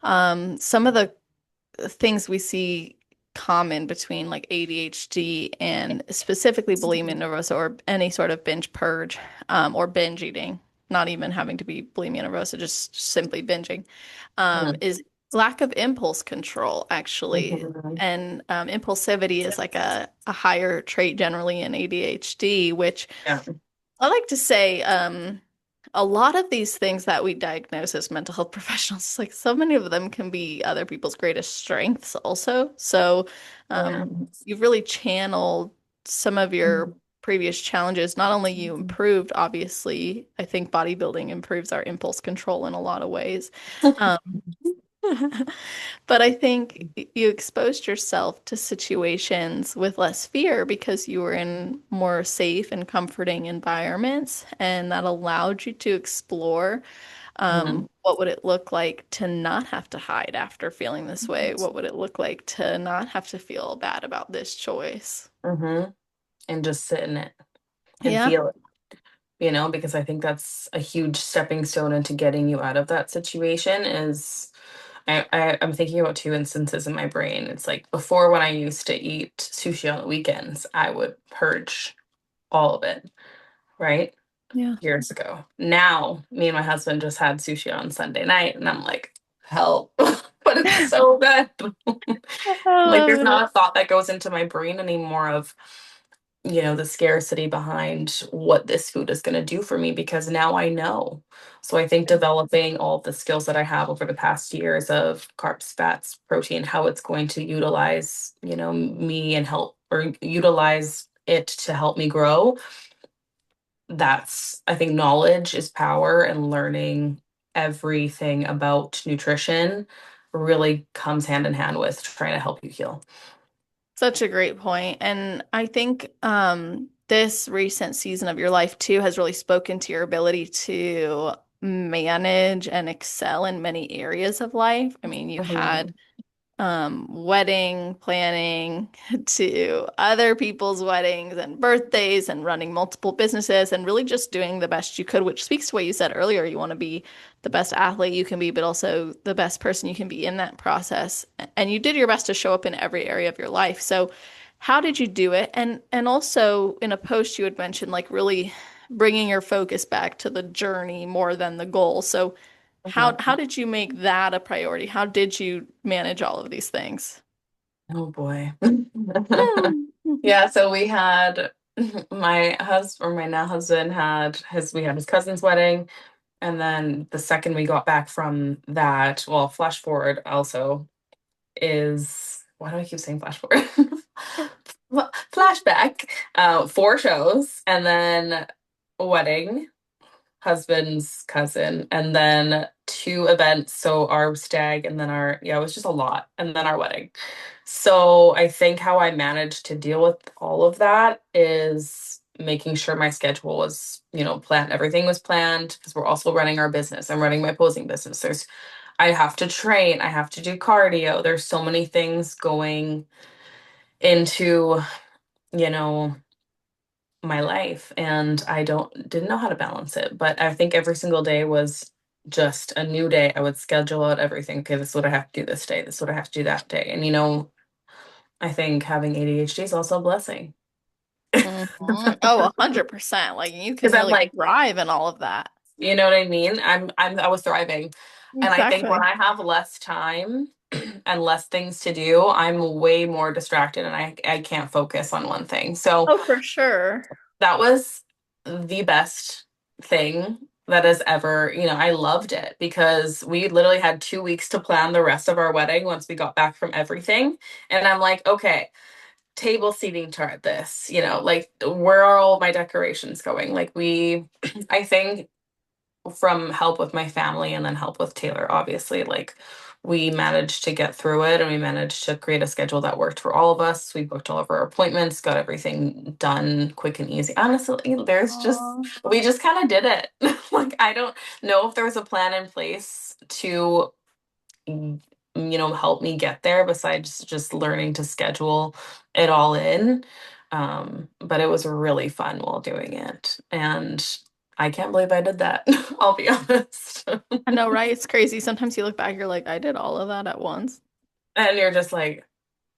some of the things we see common between like ADHD and specifically bulimia nervosa or any sort of binge purge or binge eating, not even having to be bulimia nervosa, just simply binging, Mhm. is lack of impulse control, actually. Mhm. And impulsivity is like a higher trait generally in ADHD, which Yeah. I like to say, a lot of these things that we diagnose as mental health professionals, like so many of them can be other people's greatest strengths also. So, Yeah. you've really channeled some of your previous challenges. Not only you improved, obviously, I think bodybuilding improves our impulse control in a lot of ways. Um, But I think you exposed yourself to situations with less fear because you were in more safe and comforting environments, and that allowed you to explore Mhm. what would it look like to not have to hide after feeling this way? What would it look like to not have to feel bad about this choice? Mhm. And just sit in it and Yeah. feel it, because I think that's a huge stepping stone into getting you out of that situation is I'm thinking about two instances in my brain. It's like before when I used to eat sushi on the weekends, I would purge all of it. right? Yeah. Years ago. Now, me and my husband just had sushi on Sunday night, and I'm like, help. But it's so good. I Like, love there's it. not a thought that goes into my brain anymore of, the scarcity behind what this food is going to do for me because now I know. So I think developing all the skills that I have over the past years of carbs, fats, protein, how it's going to utilize, me and help or utilize it to help me grow. I think knowledge is power and learning everything about nutrition really comes hand in hand with trying to help you heal. Such a great point. And I think this recent season of your life too has really spoken to your ability to manage and excel in many areas of life. I mean, you had Mhm. wedding planning to other people's weddings and birthdays and running multiple businesses and really just doing the best you could, which speaks to what you said earlier. You want to be the best athlete you can be, but also the best person you can be in that process. And you did your best to show up in every area of your life. So how did you do it? And also in a post you had mentioned like really bringing your focus back to the journey more than the goal. So how Mhm. did you make that a priority? How did you manage all of these things? Oh boy. Mm. Yeah, so we had my husband, or my now husband we had his cousin's wedding. And then the second we got back from that, well, flash forward also is, why do I keep saying flash forward? Flashback, 4 shows, and then a wedding, husband's cousin, and then 2 events. So our stag, and then yeah, it was just a lot, and then our wedding. So I think how I managed to deal with all of that is making sure my schedule was, planned. Everything was planned because we're also running our business. I'm running my posing business. I have to train, I have to do cardio. There's so many things going into, you know, my life and I didn't know how to balance it. But I think every single day was just a new day. I would schedule out everything. Okay, this is what I have to do this day. This is what I have to do that day. And I think having ADHD is also a blessing. Mhm. Oh, 100%. Like you can Because I'm really like, thrive in all of that. you know what I mean? I was thriving. And I think when Exactly. I have less time and less things to do, I'm way more distracted and I can't focus on one thing. So Oh, for sure. that was the best thing that has ever, I loved it because we literally had 2 weeks to plan the rest of our wedding once we got back from everything. And I'm like, okay, table seating chart this, like where are all my decorations going? Like I think from help with my family and then help with Taylor, obviously, like we managed to get through it and we managed to create a schedule that worked for all of us. We booked all of our appointments, got everything done quick and easy. Honestly, Aw. we just kind of did it. Like, I don't know if there was a plan in place to, help me get there besides just learning to schedule it all in. But it was really fun while doing it. And I can't believe I did that. I'll be honest. I know, right? It's crazy. Sometimes you look back, you're like, I did all of that at once. And you're just like,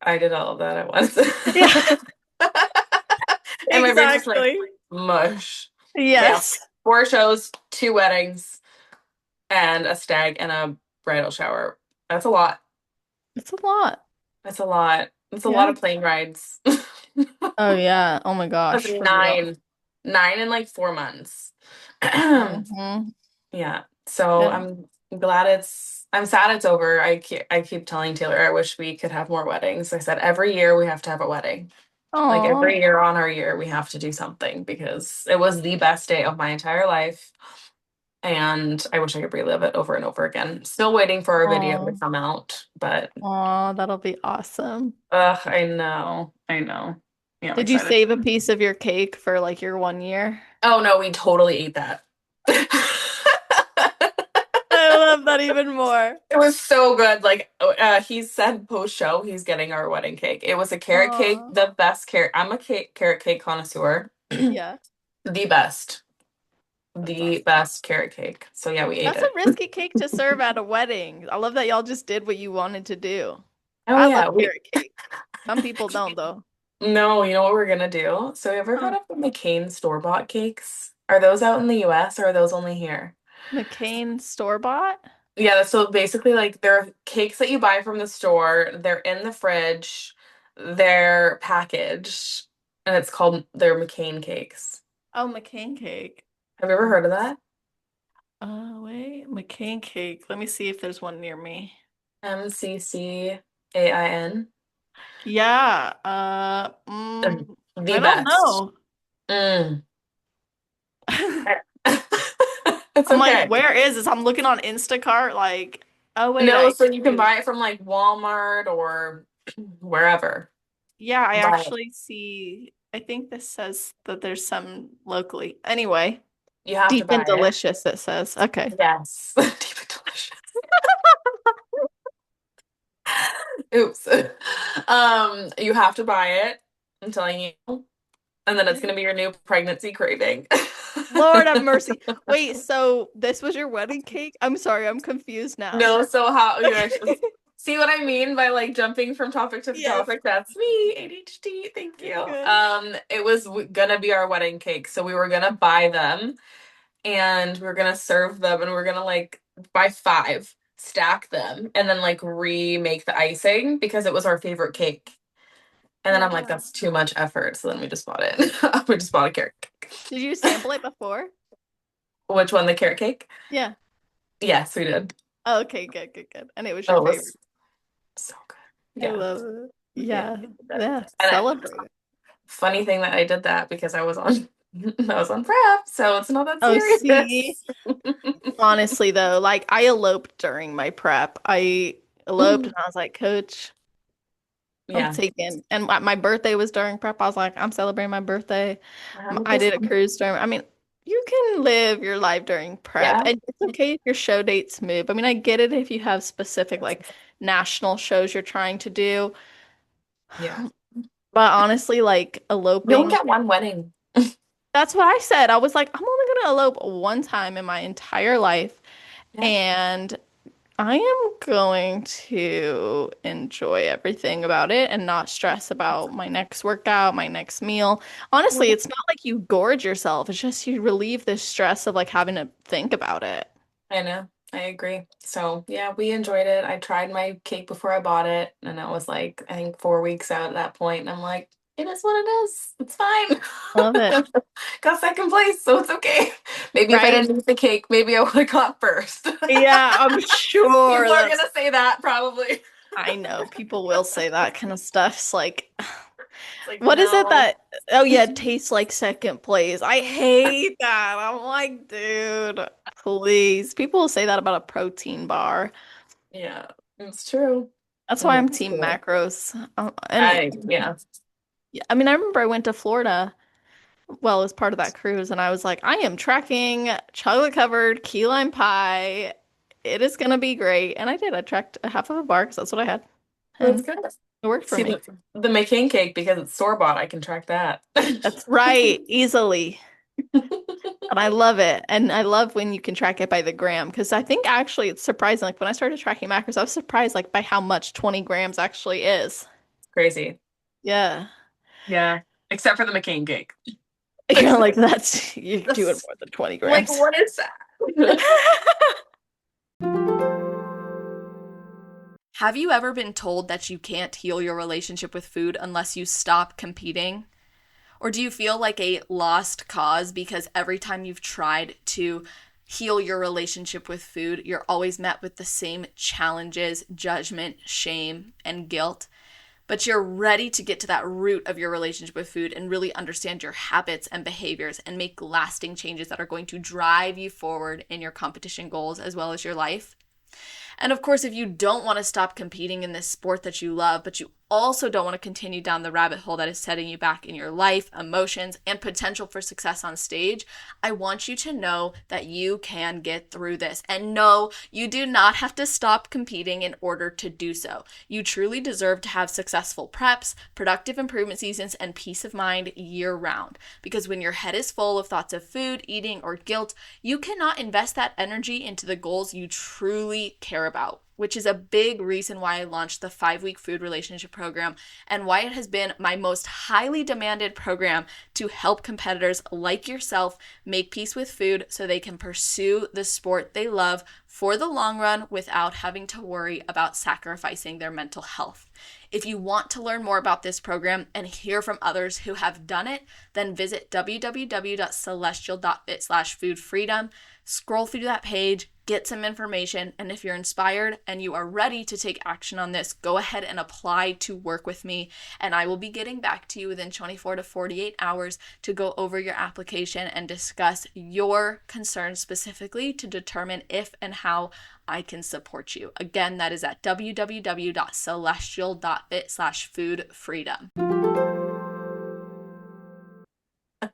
I did all of that at once. Yeah, And my brain's just like, exactly. mush. But yeah, Yes. 4 shows, 2 weddings, and a stag and a bridal shower. That's a lot. It's a lot. That's a lot. It's a lot Yeah. of plane rides. Oh yeah. Oh my That's gosh, for real. nine in like 4 months. Hmm. Yeah. So Yeah. I'm sad it's over. I keep telling Taylor I wish we could have more weddings. I said every year we have to have a wedding. Like Oh. every year on our year we have to do something because it was the best day of my entire life. And I wish I could relive it over and over again. Still waiting for our video to Oh. come out, but Oh, that'll be awesome. I know. I know. Yeah, I'm Did you excited. save a piece of your cake for like your 1 year? Oh no, we totally ate that. I love that even more. It was so good. Like he said post show, he's getting our wedding cake. It was a carrot cake, Oh, the best carrot. I'm a carrot cake connoisseur. yeah. The best, That's the awesome. best carrot cake. So yeah, we ate That's a it. risky cake to serve at a wedding. I love that y'all just did what you wanted to do. Oh I love yeah, we carrot cake. Some people don't though. No, you know what we're gonna do? So, you ever heard Huh. of the McCain store-bought cakes? Are those out in the US or are those only here? McCain store-bought? Yeah, so basically, like, they're cakes that you buy from the store. They're in the fridge. They're packaged, and it's called they're McCain cakes. Oh, McCain cake. Have you ever heard of that? Wait, McCain cake. Let me see if there's one near me. McCain. Yeah, The I don't best. know. Mm. It's I'm like, okay. where is this? I'm looking on Instacart, like, oh wait, No, I so you can do. buy it from like Walmart or wherever. Yeah, I But actually see. I think this says that there's some locally. Anyway, you have to deep and buy it. delicious, it says. Okay. Yes. Deep and delicious. Oops. You have to buy it. I'm telling you. And then it's gonna be your new pregnancy craving. Lord have mercy. Wait, so this was your wedding cake? I'm sorry, I'm confused now. No, so how you guys see what I mean by like jumping from topic to Yes, topic? That's me, ADHD. Thank you're you. good. It was gonna be our wedding cake, so we were gonna buy them and we were gonna serve them, and we are gonna like buy five, stack them, and then like remake the icing because it was our favorite cake. And then I'm like, Wow. that's too much effort. So then we just bought it. We just bought a carrot cake. Did you sample it before? Which one, the carrot cake? Yeah. Yes, we did. Oh, okay, good, good, good. And it was Oh, your it favorite. was so good. I Yeah. love it. Yeah. Yeah. We did that. Yeah. And Celebrate it. funny thing that I did that because I was on I was on prep, so it's not that Oh, see, serious. honestly though, like I eloped during my prep. I eloped and I was like, Coach, I'm Yeah, taking, and my birthday was during prep. I was like, I'm celebrating my birthday. I did a 100%. cruise during, I mean, you can live your life during prep, Yeah. and it's okay if your show dates move. I mean, I get it if you have specific like national shows you're trying to do, Yeah. but honestly, like You only eloping, get one wedding. that's what I said. I was like, I'm only gonna elope one time in my entire life, Yeah. and I am going to enjoy everything about it and not stress about my next workout, my next meal. Honestly, it's not like you gorge yourself. It's just you relieve the stress of like having to think about it. I know. I agree. So, yeah, we enjoyed it. I tried my cake before I bought it, and I was like, I think 4 weeks out at that point, and I'm like, it is what it is. It's fine. Love it. Got second place, so it's okay. Maybe if I Right? didn't eat the cake, maybe I would have got first. Yeah, I'm sure People are that's, gonna say that probably. I know people will say that kind of stuff. It's like, It's like, what is it no. that, oh yeah, it tastes like second place. I hate that. I'm like, dude, please. People will say that about a protein bar. Yeah, it's true. That's why I'm It's team true. macros. And Yeah. yeah, I mean, I remember I went to Florida, well, as part of that cruise, and I was like, I am tracking chocolate covered key lime pie. It is gonna be great. And I did. I tracked a half of a bar because that's what I had. That's And good. it worked for See, me. the McCain cake, because it's store-bought, I can track that. That's right, easily. And I love it. And I love when you can track it by the gram because I think actually it's surprising. Like when I started tracking macros, I was surprised like by how much 20 grams actually is. Crazy. Yeah. Yeah. Except for the McCain cake. You're like, that's you're doing That's more than 20 like, grams. what is that? Have you ever been told that you can't heal your relationship with food unless you stop competing? Or do you feel like a lost cause because every time you've tried to heal your relationship with food, you're always met with the same challenges, judgment, shame, and guilt? But you're ready to get to that root of your relationship with food and really understand your habits and behaviors and make lasting changes that are going to drive you forward in your competition goals as well as your life. And of course, if you don't want to stop competing in this sport that you love, but you also don't want to continue down the rabbit hole that is setting you back in your life, emotions, and potential for success on stage, I want you to know that you can get through this. And no, you do not have to stop competing in order to do so. You truly deserve to have successful preps, productive improvement seasons, and peace of mind year round. Because when your head is full of thoughts of food, eating, or guilt, you cannot invest that energy into the goals you truly care about, which is a big reason why I launched the 5-week food relationship program and why it has been my most highly demanded program to help competitors like yourself make peace with food so they can pursue the sport they love for the long run without having to worry about sacrificing their mental health. If you want to learn more about this program and hear from others who have done it, then visit www.celestial.fit/foodfreedom. Scroll through that page, get some information, and if you're inspired and you are ready to take action on this, go ahead and apply to work with me, and I will be getting back to you within 24 to 48 hours to go over your application and discuss your concerns specifically to determine if and how I can support you. Again, that is at www.celestial.fit/foodfreedom.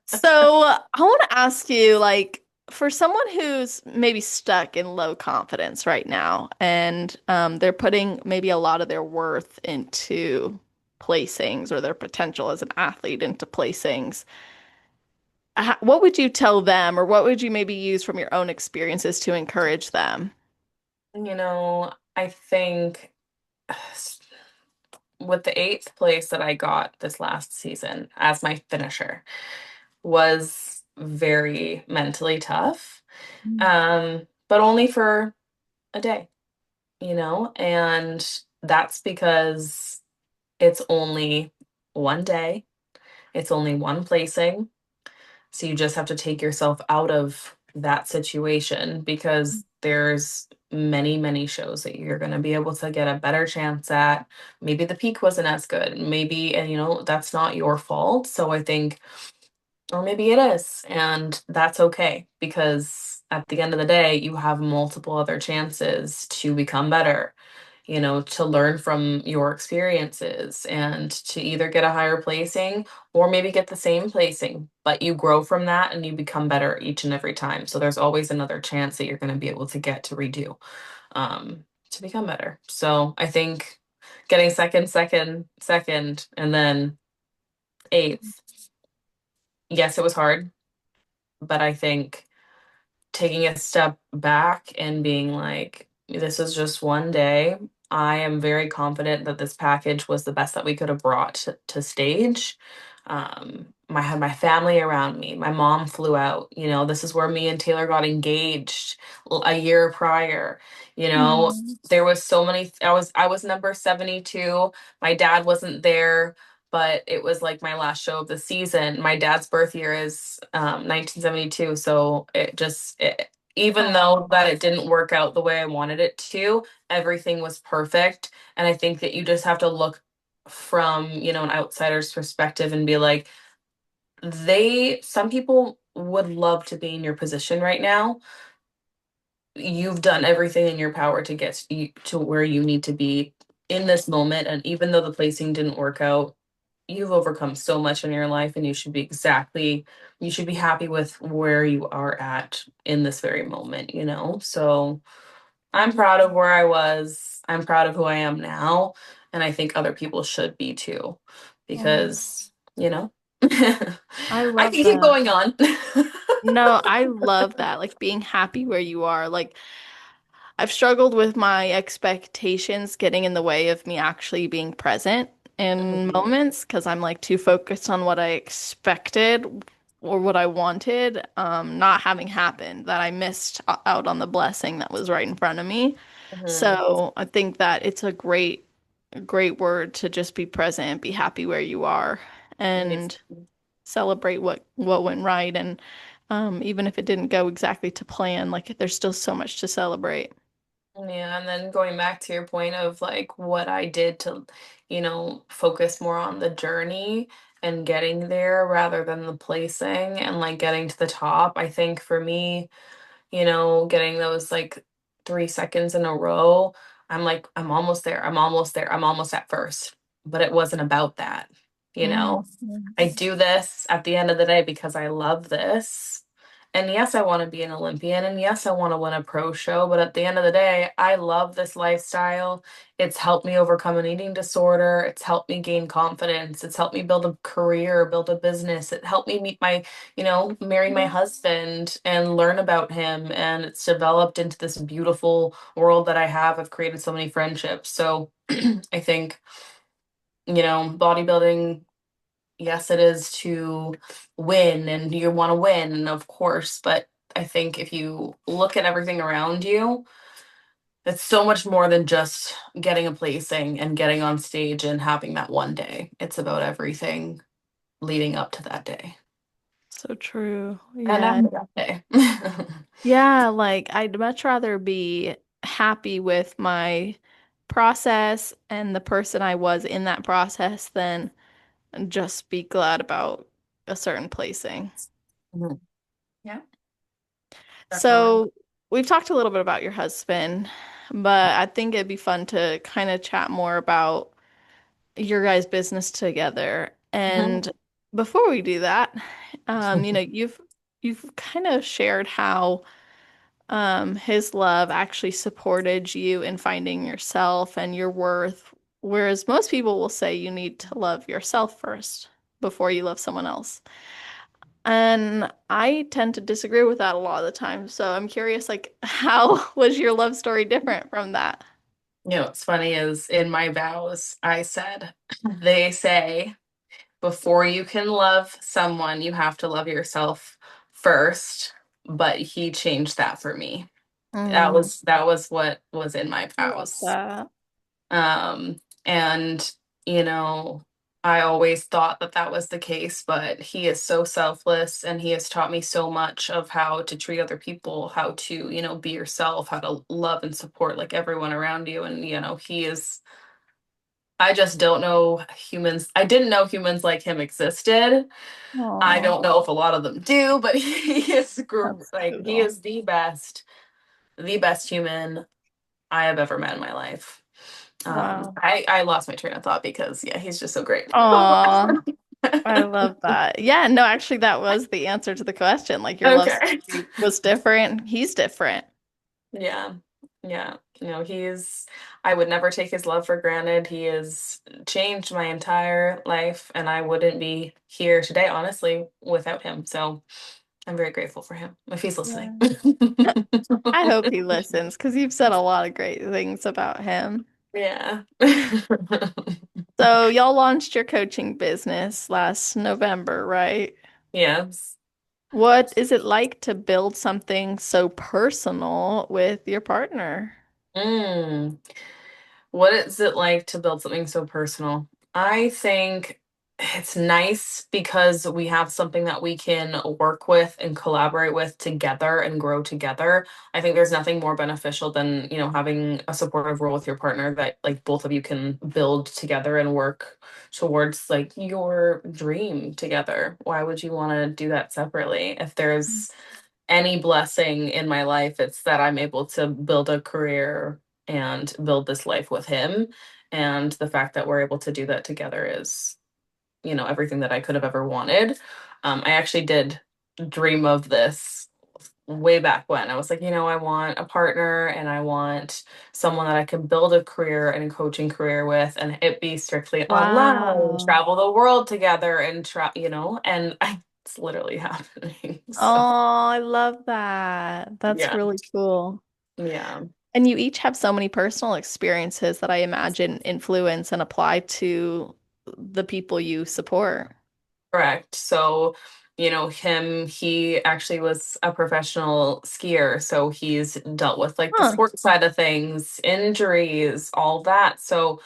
So I want to ask you, like, for someone who's maybe stuck in low confidence right now, and they're putting maybe a lot of their worth into placings or their potential as an athlete into placings, what would you tell them, or what would you maybe use from your own experiences to encourage them? I think with the eighth place that I got this last season as my finisher was very mentally tough. But only for a day, and that's because it's only one day, it's only one placing. So you just have to take yourself out of that situation because there's many, many shows that you're going to be able to get a better chance at. Maybe the peak wasn't as good. Maybe, and that's not your fault. So I think, or maybe it is, and that's okay because at the end of the day, you have multiple other chances to become better, to learn from your experiences and to either get a higher placing or maybe get the same placing, but you grow from that and you become better each and every time. So there's always another chance that you're going to be able to get to redo to become better. So I think getting second, and then eighth. Yes, it was hard, but I think taking a step back and being like, this is just one day. I am very confident that this package was the best that we could have brought to stage. I had my family around me. My mom flew out. This is where me and Taylor got engaged a year prior. Mm. There was so many. I was number 72. My dad wasn't there, but it was like my last show of the season. My dad's birth year is 1972, so even though that it didn't work out the way I wanted it to, everything was perfect. And I think that you just have to look from, an outsider's perspective and be like, some people would love to be in your position right now. You've done everything in your power to get to where you need to be in this moment. And even though the placing didn't work out, you've overcome so much in your life, and you should be happy with where you are at in this very moment. So I'm proud of where I was. I'm proud of who I am now. And I think other people should be too, because, I I love can keep that. going on. No, I love that. Like being happy where you are. Like I've struggled with my expectations getting in the way of me actually being present in Mhm. moments because I'm like too focused on what I expected or what I wanted, not having happened, that I missed out on the blessing that was right in front of me. Mhm. So I think that it's a great word to just be present, be happy where you are, Yes. and celebrate what went right. And even if it didn't go exactly to plan, like there's still so much to celebrate. Yeah, and then going back to your point of like what I did to, focus more on the journey and getting there rather than the placing and like getting to the top. I think for me, getting those like 3 seconds in a row, I'm like, I'm almost there. I'm almost there. I'm almost at first. But it wasn't about that. You know, Mhm. I do this at the end of the day because I love this. And yes, I want to be an Olympian, and yes, I want to win a pro show, but at the end of the day, I love this lifestyle. It's helped me overcome an eating disorder. It's helped me gain confidence. It's helped me build a career, build a business. It helped me meet my, marry my husband and learn about him. And it's developed into this beautiful world that I have. I've created so many friendships. So I think, bodybuilding, yes, it is to win and you want to win, of course, but I think if you look at everything around you, it's so much more than just getting a placing and getting on stage and having that one day. It's about everything leading up to that day. So true. And Yeah. after that day. Yeah, like I'd much rather be happy with my process and the person I was in that process than just be glad about a certain placing. Mhm. Yeah, definitely. So we've talked a little bit about your husband, but I think it'd be fun to kind of chat more about your guys' business together. And Mhm. before we do that, you've kind of shared how his love actually supported you in finding yourself and your worth, whereas most people will say you need to love yourself first before you love someone else. And I tend to disagree with that a lot of the time. So I'm curious, like, how was your love story different from that? What's funny is in my vows, I said, they say, before you can love someone, you have to love yourself first. But he changed that for me. That Mm, was that was what was in my I love vows. that. Um, and you know, I always thought that that was the case, but he is so selfless and he has taught me so much of how to treat other people, how to, be yourself, how to love and support like everyone around you. And, he is I just don't know humans. I didn't know humans like him existed. I Oh, don't know if a lot of them do, but he is that's like he cool. is the best human I have ever met in my life. Wow. I lost my train of thought because yeah, he's just so great. Aw, I love that. Yeah, no, actually, that was the answer to the question. Like, your love Okay. story was different. He's different. Yeah. Yeah. I would never take his love for granted. He has changed my entire life, and I wouldn't be here today, honestly, without him. So I'm very grateful for him if he's listening. Yeah. I hope he listens because you've said a lot of great things about him. Yeah. So, y'all launched your coaching business last November, right? Yes. What is it like to build something so personal with your partner? Mm. What is it like to build something so personal? I think it's nice because we have something that we can work with and collaborate with together and grow together. I think there's nothing more beneficial than, having a supportive role with your partner that like both of you can build together and work towards like your dream together. Why would you want to do that separately? If there's any blessing in my life, it's that I'm able to build a career and build this life with him. And the fact that we're able to do that together is, everything that I could have ever wanted. I actually did dream of this way back when. I was like, I want a partner and I want someone that I can build a career and a coaching career with, and it be strictly online, Wow. travel the world together and and it's literally happening. So, Oh, I love that. That's yeah. really cool. Yeah. And you each have so many personal experiences that I imagine influence and apply to the people you support. Correct. So, he actually was a professional skier. So he's dealt with like the Huh. sports side of things, injuries, all that. So,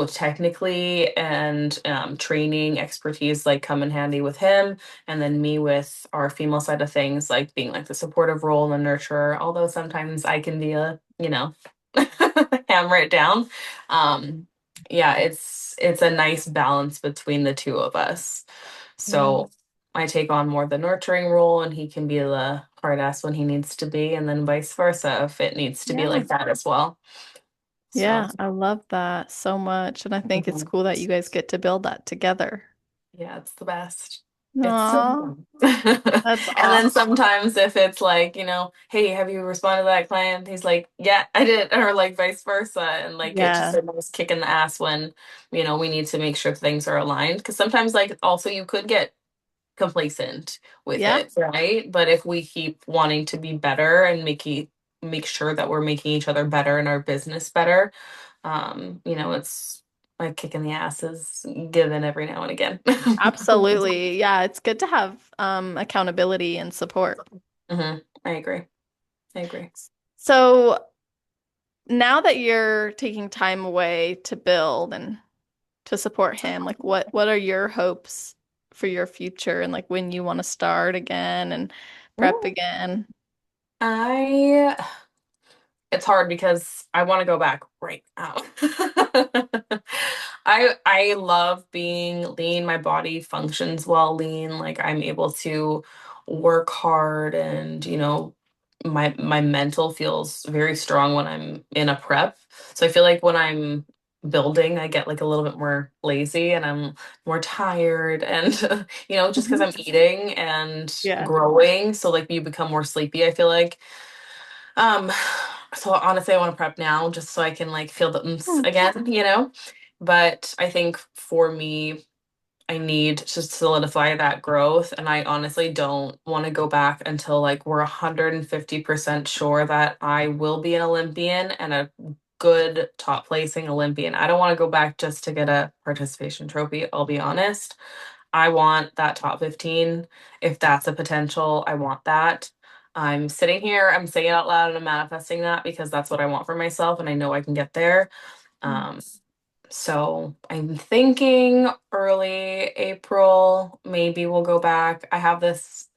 technically and training expertise like come in handy with him. And then me with our female side of things, like being like the supportive role and nurturer, although sometimes I can be hammer it down. Um, yeah, it's a nice balance between the two of us. Yeah. So I take on more the nurturing role and he can be the hard ass when he needs to be, and then vice versa if it needs to be Yeah. like that as well. So Yeah, I love that so much. And I think it's mhm. cool that you guys get to build that together. Yeah, it's the best. It's so Aw, fun. that's And then awesome. sometimes if it's like, hey, have you responded to that client? He's like, yeah, I did, or like vice versa. And like it's just Yeah. a nice kick in the ass when, we need to make sure things are aligned. Because sometimes like also you could get complacent with Yeah. it, right? But if we keep wanting to be better and make sure that we're making each other better and our business better, it's like kicking the ass is given every now and again. Absolutely. Yeah, it's good to have accountability and support. I agree. I agree. So now that you're taking time away to build and to support him, like what are your hopes for your future and like when you want to start again and prep Ooh. again? I It's hard because I want to go back right now. I love being lean. My body functions well lean. Like I'm able to work hard and my mental feels very strong when I'm in a prep. So I feel like when I'm building, I get like a little bit more lazy and I'm more tired and just because Mhm. I'm eating and Yeah. growing, so like you become more sleepy, I feel like. Um, so honestly, I want to prep now just so I can like feel the oomph Hmm. again. But I think for me, I need to solidify that growth. And I honestly don't want to go back until like we're 150% sure that I will be an Olympian and a good top placing Olympian. I don't want to go back just to get a participation trophy, I'll be honest. I want that top 15. If that's a potential, I want that. I'm sitting here, I'm saying it out loud and I'm manifesting that because that's what I want for myself and I know I can get there. Um, so I'm thinking early April, maybe we'll go back. I have this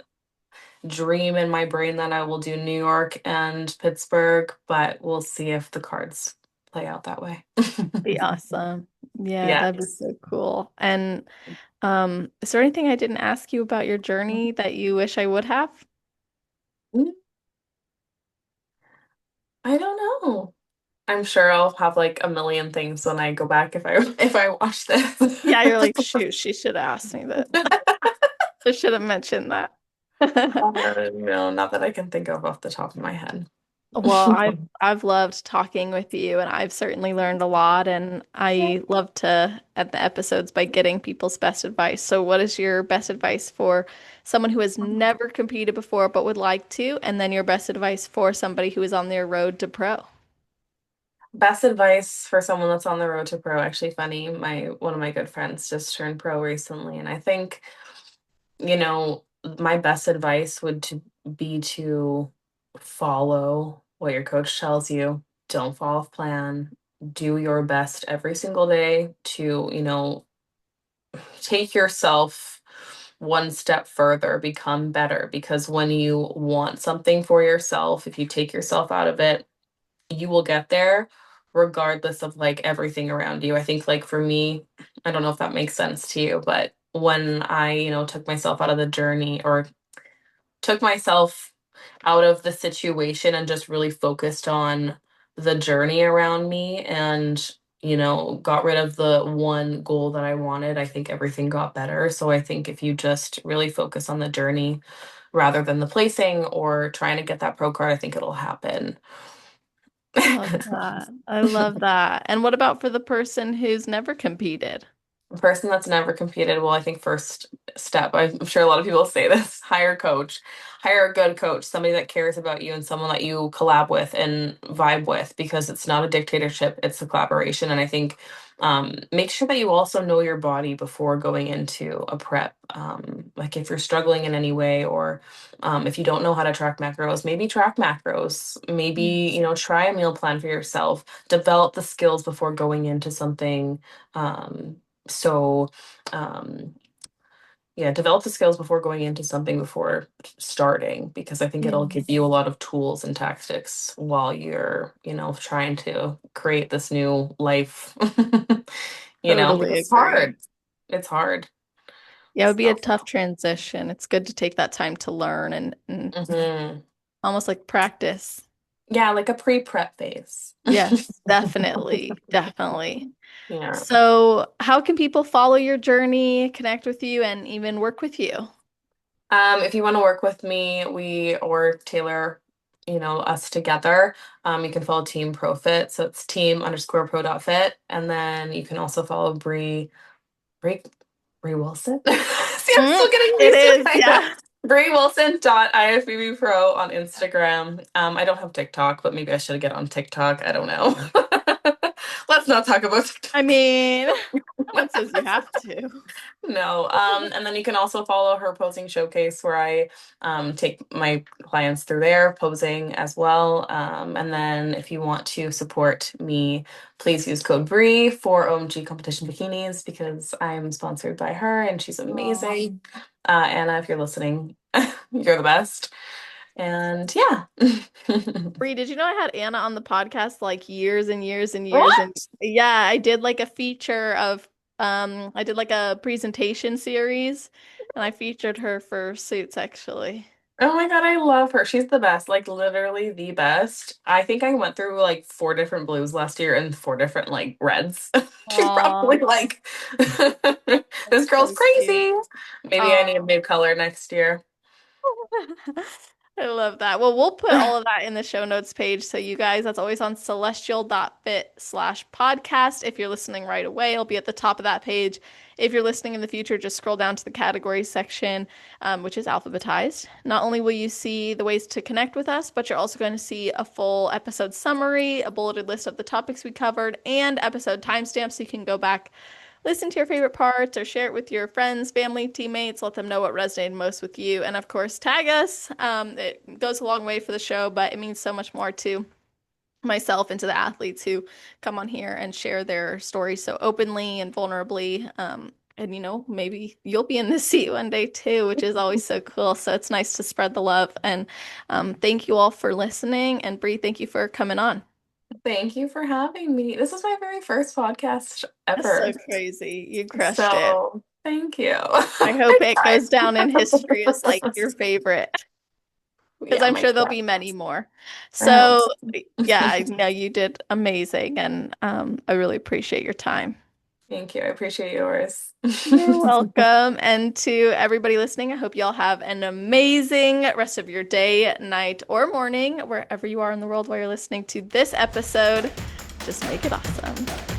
dream in my brain that I will do New York and Pittsburgh, but we'll see if the cards play out that way. Be awesome. Yeah, Yeah. that'd be so cool. And is there anything I didn't ask you about your journey that you wish I would have? I don't know. I'm sure I'll have like a million things when I go back if I if I watch this. Yeah, you're like, shoot, she should have asked me that. I should have mentioned that. No, not that I can think of off the top of my head. Well, I've loved talking with you and I've certainly learned a lot and I love to end the episodes by getting people's best advice. So what is your best advice for someone who has never competed before but would like to? And then your best advice for somebody who is on their road to pro? Best advice for someone that's on the road to pro. Actually, funny, my one of my good friends just turned pro recently, and I think, you know, my best advice would to be to follow what your coach tells you. Don't fall off plan. Do your best every single day to, take yourself one step further, become better. Because when you want something for yourself, if you take yourself out of it, you will get there regardless of like everything around you. I think like for me, I don't know if that makes sense to you, but when I, took myself out of the journey or took myself out of the situation and just really focused on the journey around me and got rid of the one goal that I wanted, I think everything got better. So I think if you just really focus on the journey rather than the placing or trying to get that pro card, I think it'll happen. I love that. I love that. And what about for the person who's never competed? A person that's never competed, well, I think first step, I'm sure a lot of people say this, hire a coach, hire a good coach, somebody that cares about you and someone that you collab with and vibe with, because it's not a dictatorship, it's a collaboration. And I think make sure that you also know your body before going into a prep. Like if you're struggling in any way, or if you don't know how to track macros, maybe track macros, maybe, try a meal plan for yourself, develop the skills before going into something. So, um, yeah, develop the skills before going into something before starting, because I think it'll Yeah, give you a lot of tools and tactics while you're, trying to create this new life. totally Because it's agree. hard. It's hard. Yeah, it would be a So, tough transition. It's good to take that time to learn and mhm. almost like practice. Yeah, like a pre-prep phase. Yes, definitely. Definitely. Yeah. So, how can people follow your journey, connect with you, and even work with you? If you want to work with me, we or Taylor, us together, you can follow Team ProFit. So it's team_pro.fit. And then you can also follow Bree, Bree Wilson. See, I'm still getting It used to is, saying that. yeah. Bree Wilson IFBB Pro on Instagram. I don't have TikTok, but maybe I should get on TikTok. I don't know. Let's not talk about I TikTok. mean, no one says you have to. No. And then you can also follow her posing showcase where I take my clients through their posing as well. And then if you want to support me, please use code Bree for OMG competition bikinis because I'm sponsored by her and she's Aw. amazing. Anna, if you're listening, you're the best. And yeah. Bree, did you know I had Anna on the podcast like years and years and years? And What? yeah, I did like a feature of I did like a presentation series and I featured her for Suits actually. Oh my God, I love her. She's the best, like literally the best. I think I went through like four different blues last year and four different like reds. She's Aw, probably like, this that's girl's so sweet. crazy. Maybe I need a Aw. new color next year. I love that. Well, we'll put all of that in the show notes page. So you guys, that's always on celestial.fit/podcast. If you're listening right away, it'll be at the top of that page. If you're listening in the future, just scroll down to the categories section, which is alphabetized. Not only will you see the ways to connect with us, but you're also going to see a full episode summary, a bulleted list of the topics we covered, and episode timestamps so you can go back, listen to your favorite parts or share it with your friends, family, teammates. Let them know what resonated most with you. And of course, tag us. It goes a long way for the show, but it means so much more to myself and to the athletes who come on here and share their stories so openly and vulnerably. And maybe you'll be in this seat one day too, which is always so cool. So it's nice to spread the love. And thank you all for listening. And Bree, thank you for coming on. Thank you for having me. This is my very first podcast That's ever. so crazy. You crushed it. So thank you. I hope I it goes down in history as like tried. your favorite, because Yeah, I'm my sure there'll be many best. more. I hope So, so. yeah, I know you did amazing, and I really appreciate your time. Thank you. I appreciate yours. You're welcome. And to everybody listening, I hope you all have an amazing rest of your day, night, or morning, wherever you are in the world while you're listening to this episode. Just make it awesome.